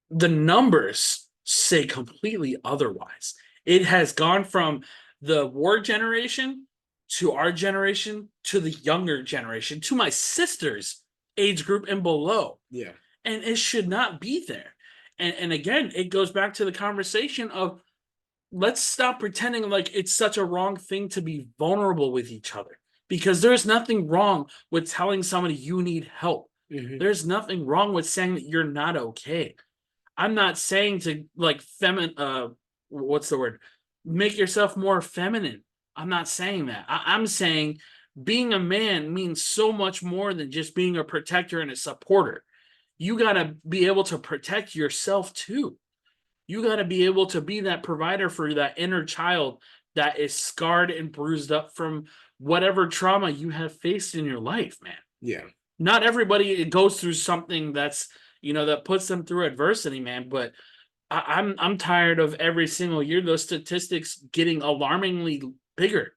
The numbers say completely otherwise. It has gone from the war generation to our generation, to the younger generation, to my sister's age group and below. Yeah. And it should not be there. And again, it goes back to the conversation of, let's stop pretending like it's such a wrong thing to be vulnerable with each other, because there's nothing wrong with telling somebody you need help. Mm-hmm. There's nothing wrong with saying that you're not okay. I'm not saying to like what's the word? Make yourself more feminine. I'm not saying that. I'm saying being a man means so much more than just being a protector and a supporter. You got to be able to protect yourself too. You got to be able to be that provider for that inner child that is scarred and bruised up from whatever trauma you have faced in your life, man. Yeah. Not everybody goes through something that's, you know, that puts them through adversity, man. But I'm tired of every single year those statistics getting alarmingly bigger,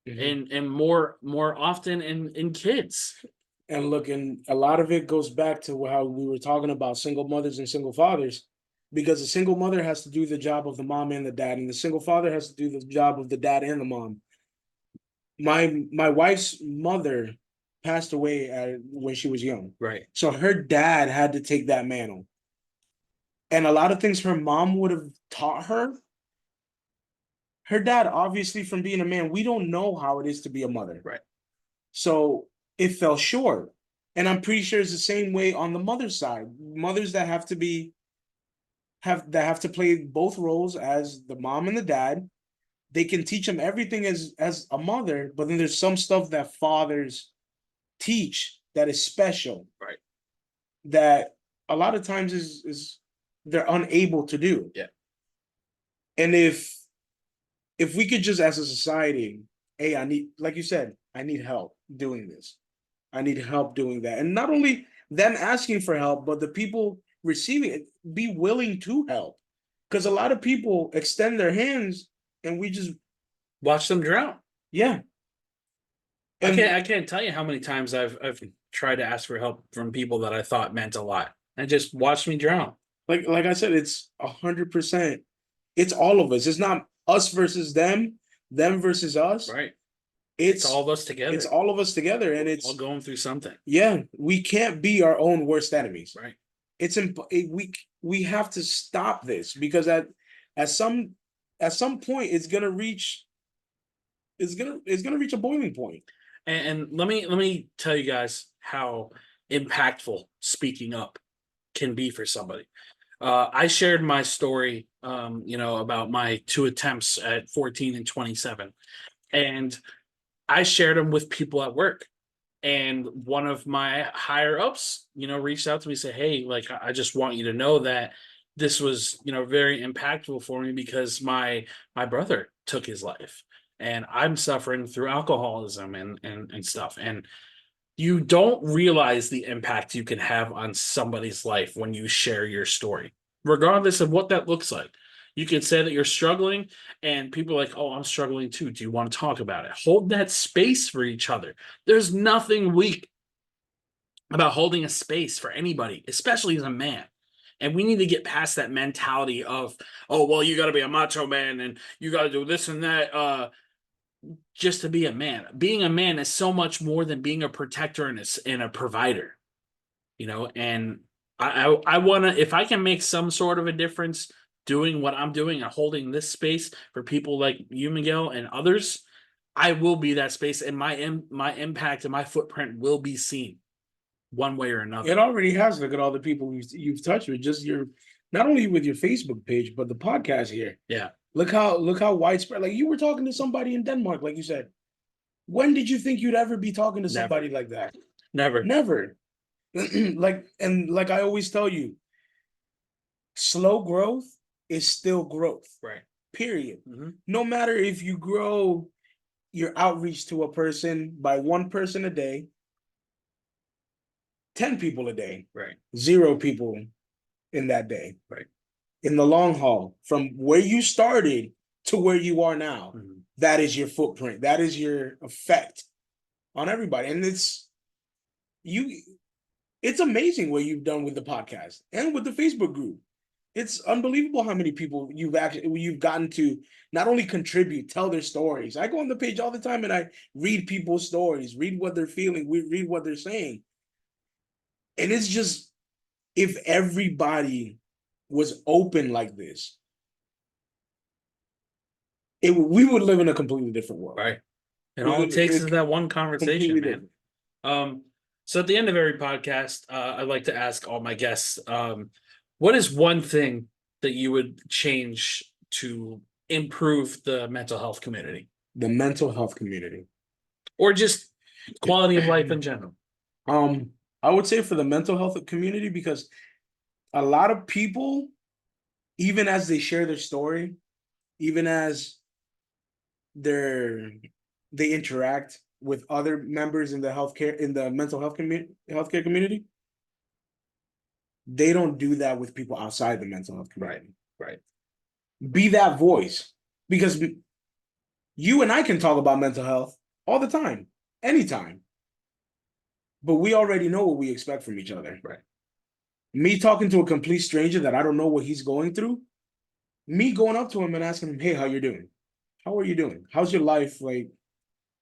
and more often in kids. And look, and a lot of it goes back to how we were talking about single mothers and single fathers, because a single mother has to do the job of the mom and the dad, and the single father has to do the job of the dad and the mom. My wife's mother passed away when she was young. Right. So her dad had to take that mantle. And a lot of things her mom would have taught her, her dad, obviously from being a man, we don't know how it is to be a mother. Right. So it fell short. And I'm pretty sure it's the same way on the mother's side. Mothers that have to play both roles as the mom and the dad. They can teach them everything as a mother, but then there's some stuff that fathers teach that is special. Right. That a lot of times is they're unable to do. Yeah. And if we could just as a society, hey, I need, like you said, I need help doing this. I need help doing that. And not only them asking for help, but the people receiving it be willing to help. Because a lot of people extend their hands and we just watch them drown. Yeah. And I can't tell you how many times I've tried to ask for help from people that I thought meant a lot and just watched me drown. Like I said, it's 100%. It's all of us. It's not us versus them versus us. Right. It's all of us together. It's all of us together, and it's all going through something. Yeah, we can't be our own worst enemies. Right. We have to stop this because at some point it's gonna reach a boiling point. And let me tell you guys how impactful speaking up can be for somebody. I shared my story, about my 2 attempts at 14 and 27, and I shared them with people at work. And one of my higher ups, reached out to me and said, "Hey, like, I just want you to know that this was, very impactful for me because my brother took his life, and I'm suffering through alcoholism and stuff." And you don't realize the impact you can have on somebody's life when you share your story, regardless of what that looks like. You can say that you're struggling, and people are like, "Oh, I'm struggling too. Do you want to talk about it?" Hold that space for each other. There's nothing weak about holding a space for anybody, especially as a man. And we need to get past that mentality of, "Oh, well, you got to be a macho man and you got to do this and that just to be a man." Being a man is so much more than being a protector and a provider, and I want to, if I can make some sort of a difference doing what I'm doing and holding this space for people like you, Miguel, and others, I will be that space, and my impact and my footprint will be seen one way or another. It already has. Look at all the people you've touched with just not only with your Facebook page, but the podcast here. Yeah. Look how widespread. Like, you were talking to somebody in Denmark, like you said. When did you think you'd ever be talking to somebody like that? Never. Like I always tell you, slow growth is still growth. Right. Period. Mm-hmm. No matter if you grow your outreach to a person by 1 person a day, 10 people a day, right, 0 people in that day, right. In the long haul, from where you started to where you are now, that is your footprint. That is your effect on everybody. And it's amazing what you've done with the podcast and with the Facebook group. It's unbelievable how many people you've gotten to not only contribute, tell their stories. I go on the page all the time and I read people's stories, read what they're feeling, read what they're saying. And it's just, if everybody was open like this, we would live in a completely different world. Right. And all it takes is that one conversation, man. So at the end of every podcast, I like to ask all my guests, what is one thing that you would change to improve the mental health community? The mental health community. Or just quality of life in general? I would say for the mental health community, because a lot of people, even as they share their story, even as they interact with other members in the mental health healthcare community, they don't do that with people outside the mental health community. Right. Be that voice, because you and I can talk about mental health all the time, anytime. But we already know what we expect from each other. Right. Me talking to a complete stranger that I don't know what he's going through, me going up to him and asking him, "Hey, how you doing? How are you doing? How's your life?" Like,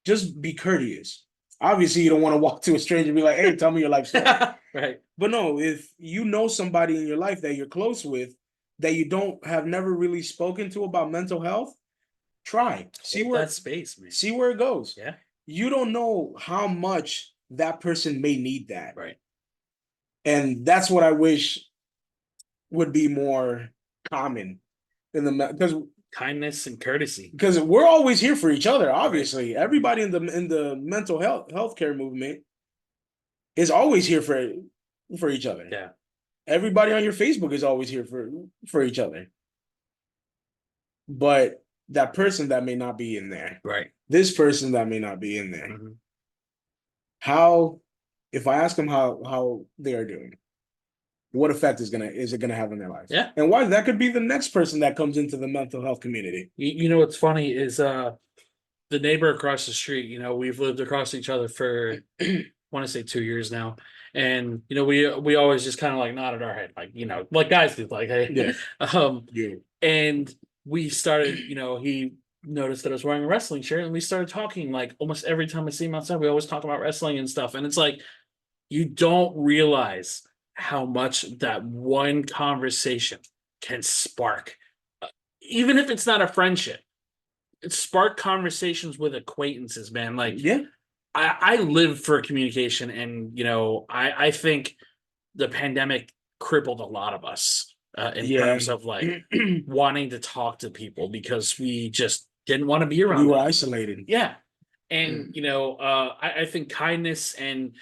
just be courteous. Obviously, you don't want to walk to a stranger and be like, "Hey, tell me your life story." Right. But no, if you know somebody in your life that you're close with, that you have never really spoken to about mental health, Try. See Hold where that space, man. see where it goes. Yeah. You don't know how much that person may need that. Right. And that's what I wish would be more common in the Kindness and courtesy. because we're always here for each other. Obviously, everybody in the mental healthcare movement is always here for each other. Yeah. Everybody on your Facebook is always here for each other. But that person that may not be in there, Right. this person that may not be in there, Mhm. how, if I ask them how they are doing, what effect is it gonna have on their life? Yeah. And why that could be the next person that comes into the mental health community. You know what's funny is the neighbor across the street, you know, we've lived across each other for I want to say 2 years now. And you know, we always just kind of like nodded our head, like, you know, like guys do, like, hey. Yeah. Yeah. And we started, you know, he noticed that I was wearing a wrestling shirt, and we started talking like almost every time I see him outside. We always talk about wrestling and stuff. And it's like you don't realize how much that one conversation can spark. Even if it's not a friendship, it spark conversations with acquaintances, man. Like, Yeah. I live for communication, and you know, I think the pandemic crippled a lot of us in terms of like wanting to talk to people because we just didn't want to be around. We were them. isolated. Yeah, and you know, I think kindness and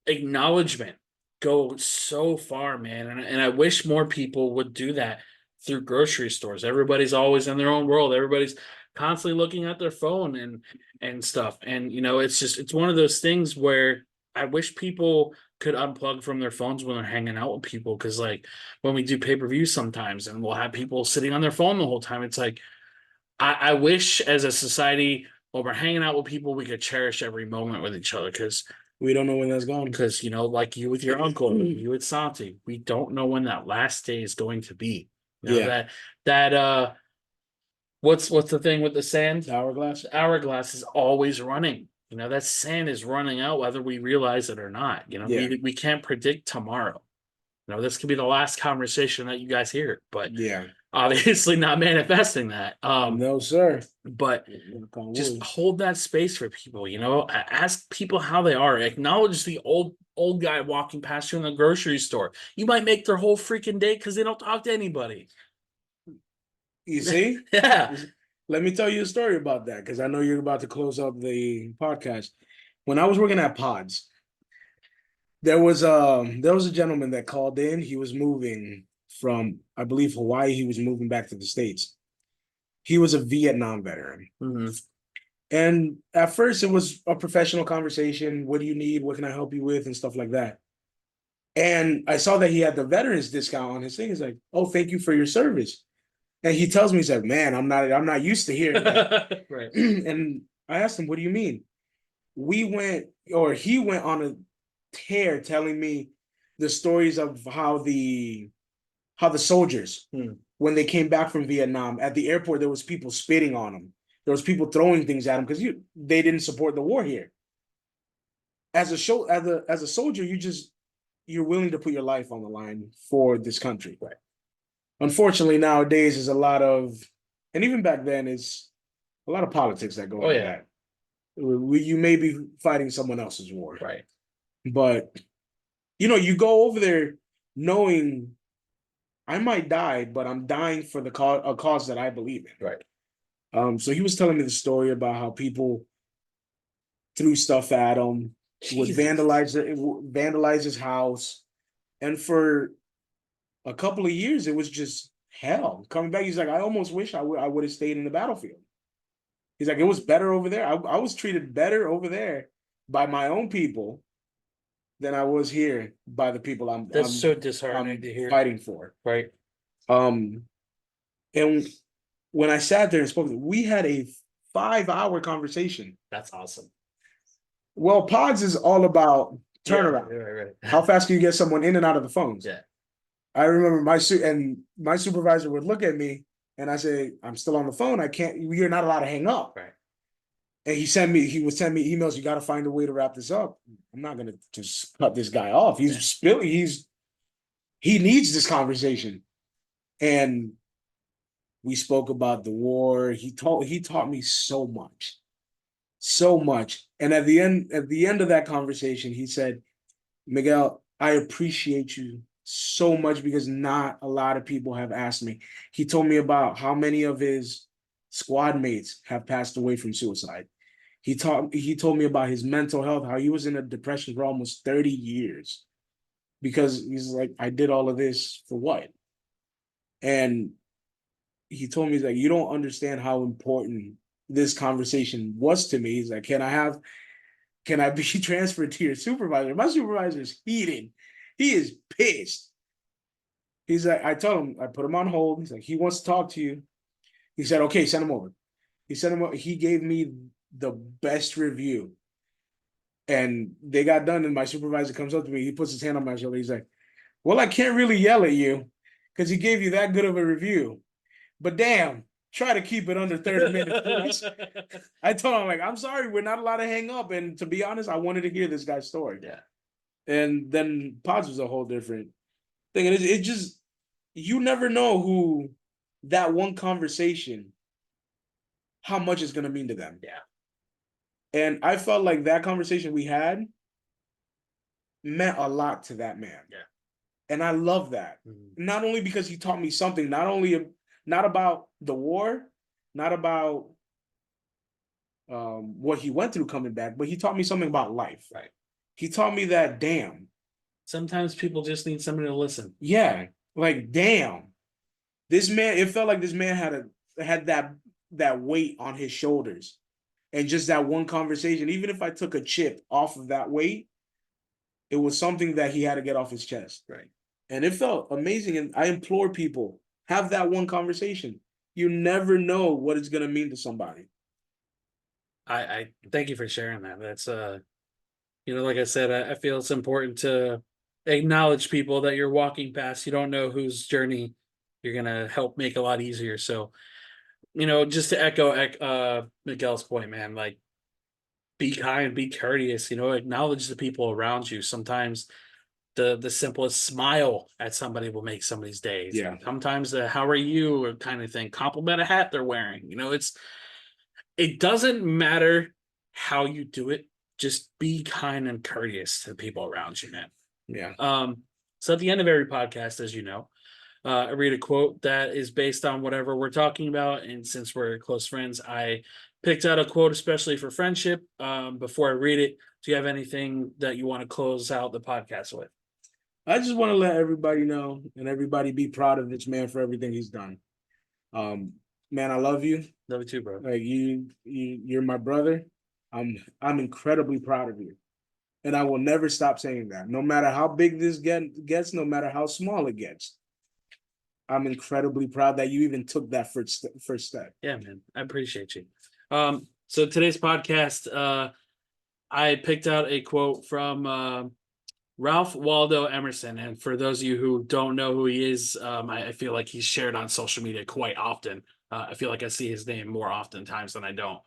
acknowledgement go so far, man, and I wish more people would do that through grocery stores. Everybody's always in their own world. Everybody's constantly looking at their phone and stuff. And you know, it's one of those things where I wish people could unplug from their phones when they're hanging out with people. Cause like when we do pay-per-views sometimes and we'll have people sitting on their phone the whole time. It's like I wish as a society when we're hanging out with people, we could cherish every moment with each other. Cause We don't know when that's gone. because you know, like you with your uncle, you with Santi, we don't know when that last day is going to be. You know, Yeah. that what's the thing with the sand? Hourglass. The hourglass is always running. You know, that sand is running out whether we realize it or not. You know, Yeah. we can't predict tomorrow. You know, this could be the last conversation that you guys hear, but Yeah. obviously not manifesting that. No, sir. But Knock on just wood. hold that space for people, you know, ask people how they are, acknowledge the old guy walking past you in the grocery store. You might make their whole freaking day because they don't talk to anybody. You see? Yeah. Let me tell you a story about that because I know you're about to close up the podcast. When I was working at Pods, there was a gentleman that called in. He was moving from, I believe, Hawaii. He was moving back to the States. He was a Vietnam veteran. Mhm. And at first, it was a professional conversation. What do you need? What can I help you with? And stuff like that. And I saw that he had the veterans discount on his thing. He's like, "Oh, thank you for your service." And he tells me, he's like, "Man, I'm not used to hearing that." Right. And I asked him, "What do you mean?" He went on a tear telling me the stories of how the soldiers, when they came back from Vietnam, at the airport, there was people spitting on them. There was people throwing things at them because they didn't support the war here. As a soldier, you're willing to put your life on the line for this country. Right. Unfortunately, nowadays is a lot of, and even back then, it's a lot of politics that go into that. You may be fighting someone else's war. Right. But, you know, you go over there knowing I might die, but I'm dying for a cause that I believe in. Right. So he was telling me the story about how people threw stuff at him, would vandalize his house. And for a couple of years, it was just hell. Coming back, he's like, I almost wish I would have stayed in the battlefield. He's like, it was better over there. I was treated better over there by my own people than I was here by the people I'm so disheartening to hear. Fighting for. Right. And when I sat there and spoke, we had a 5-hour conversation. That's awesome. Well, Pods is all about turnaround. Yeah, right. How fast can you get someone in and out of the phones? Yeah. I remember my supervisor would look at me and I say, I'm still on the phone. You're not allowed to hang up. Right. And he would send me emails. You got to find a way to wrap this up. I'm not going to just cut this guy off. He's spilling. He needs this conversation. And We spoke about the war. He taught me so much, so much. And at the end of that conversation, he said, Miguel, I appreciate you so much because not a lot of people have asked me. He told me about how many of his squad mates have passed away from suicide. He told me about his mental health, how he was in a depression for almost 30 years because he's like, I did all of this for what? And he told me, he's like, you don't understand how important this conversation was to me. He's like, can I be transferred to your supervisor? My supervisor is heated. He is pissed. He's like, I told him, I put him on hold. He's like, he wants to talk to you. He said, okay, send him over. He sent him over. He gave me the best review. And they got done, and my supervisor comes up to me. He puts his hand on my shoulder. He's like, well, I can't really yell at you because he gave you that good of a review. But damn, try to keep it under 30 minutes. I told him, like, I'm sorry, we're not allowed to hang up. And to be honest, I wanted to hear this guy's story. Yeah. And then Pods was a whole different thing. And it just, you never know who that one conversation, how much it's going to mean to them. Yeah. And I felt like that conversation we had meant a lot to that man. Yeah. And I love that. Mm-hmm. Not only because he taught me something, not about the war, not about what he went through coming back, but he taught me something about life. Right. He taught me that, damn. Sometimes people just need somebody to listen. Yeah. Like, damn. This man, it felt like this man had that weight on his shoulders. And just that one conversation, even if I took a chip off of that weight, it was something that he had to get off his chest. Right. And it felt amazing. And I implore people, have that one conversation. You never know what it's going to mean to somebody. I thank you for sharing that. That's like I said, I feel it's important to acknowledge people that you're walking past. You don't know whose journey you're gonna help make a lot easier. So, just to echo Miguel's point, man, like, be kind, be courteous, acknowledge the people around you. Sometimes the simplest smile at somebody will make somebody's days. Yeah. Sometimes the how are you or kind of thing, compliment a hat they're wearing. It doesn't matter how you do it. Just be kind and courteous to the people around you, man. Yeah. So at the end of every podcast, as you know, I read a quote that is based on whatever we're talking about. And since we're close friends, I picked out a quote especially for friendship. Before I read it, do you have anything that you want to close out the podcast with? I just want to let everybody know and everybody be proud of this man for everything he's done. Man, I love you. Love you too, bro. Like you're my brother. I'm incredibly proud of you. And I will never stop saying that. No matter how big this gets, no matter how small it gets. I'm incredibly proud that you even took that first step. Yeah, man. I appreciate you. So today's podcast, I picked out a quote from Ralph Waldo Emerson. And for those of you who don't know who he is, I feel like he's shared on social media quite often. I feel like I see his name more oftentimes than I don't.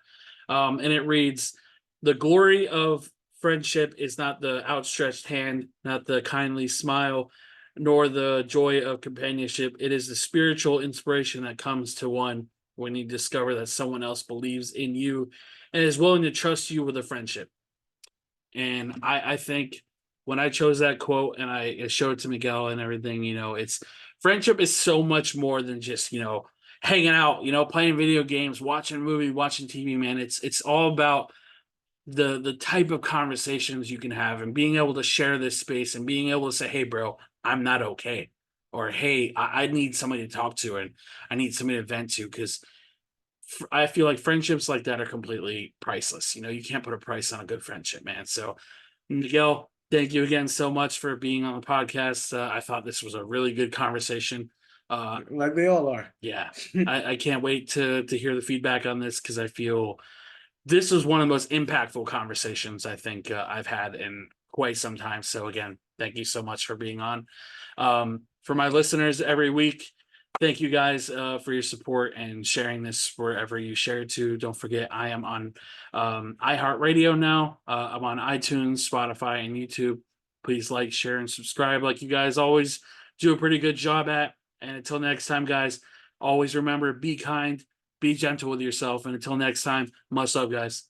And it reads, "The glory of friendship is not the outstretched hand, not the kindly smile, nor the joy of companionship. It is the spiritual inspiration that comes to one when you discover that someone else believes in you and is willing to trust you with a friendship." And I think when I chose that quote and I showed it to Miguel and everything, it's friendship is so much more than just, hanging out, playing video games, watching a movie, watching TV, man. It's all about the type of conversations you can have and being able to share this space and being able to say, hey, bro, I'm not okay. Or, hey, I need somebody to talk to and I need somebody to vent to, because I feel like friendships like that are completely priceless. You can't put a price on a good friendship, man. So, Miguel, thank you again so much for being on the podcast. I thought this was a really good conversation. Like they all are. Yeah, I can't wait to hear the feedback on this, because I feel this was one of the most impactful conversations I think I've had in quite some time. So again, thank you so much for being on. For my listeners every week, thank you guys for your support and sharing this wherever you share it to. Don't forget, I am on iHeartRadio now. I'm on iTunes, Spotify, and YouTube. Please like, share, and subscribe like you guys always do a pretty good job at. And until next time, guys, Always remember, be kind, be gentle with yourself. And until next time, much love, guys.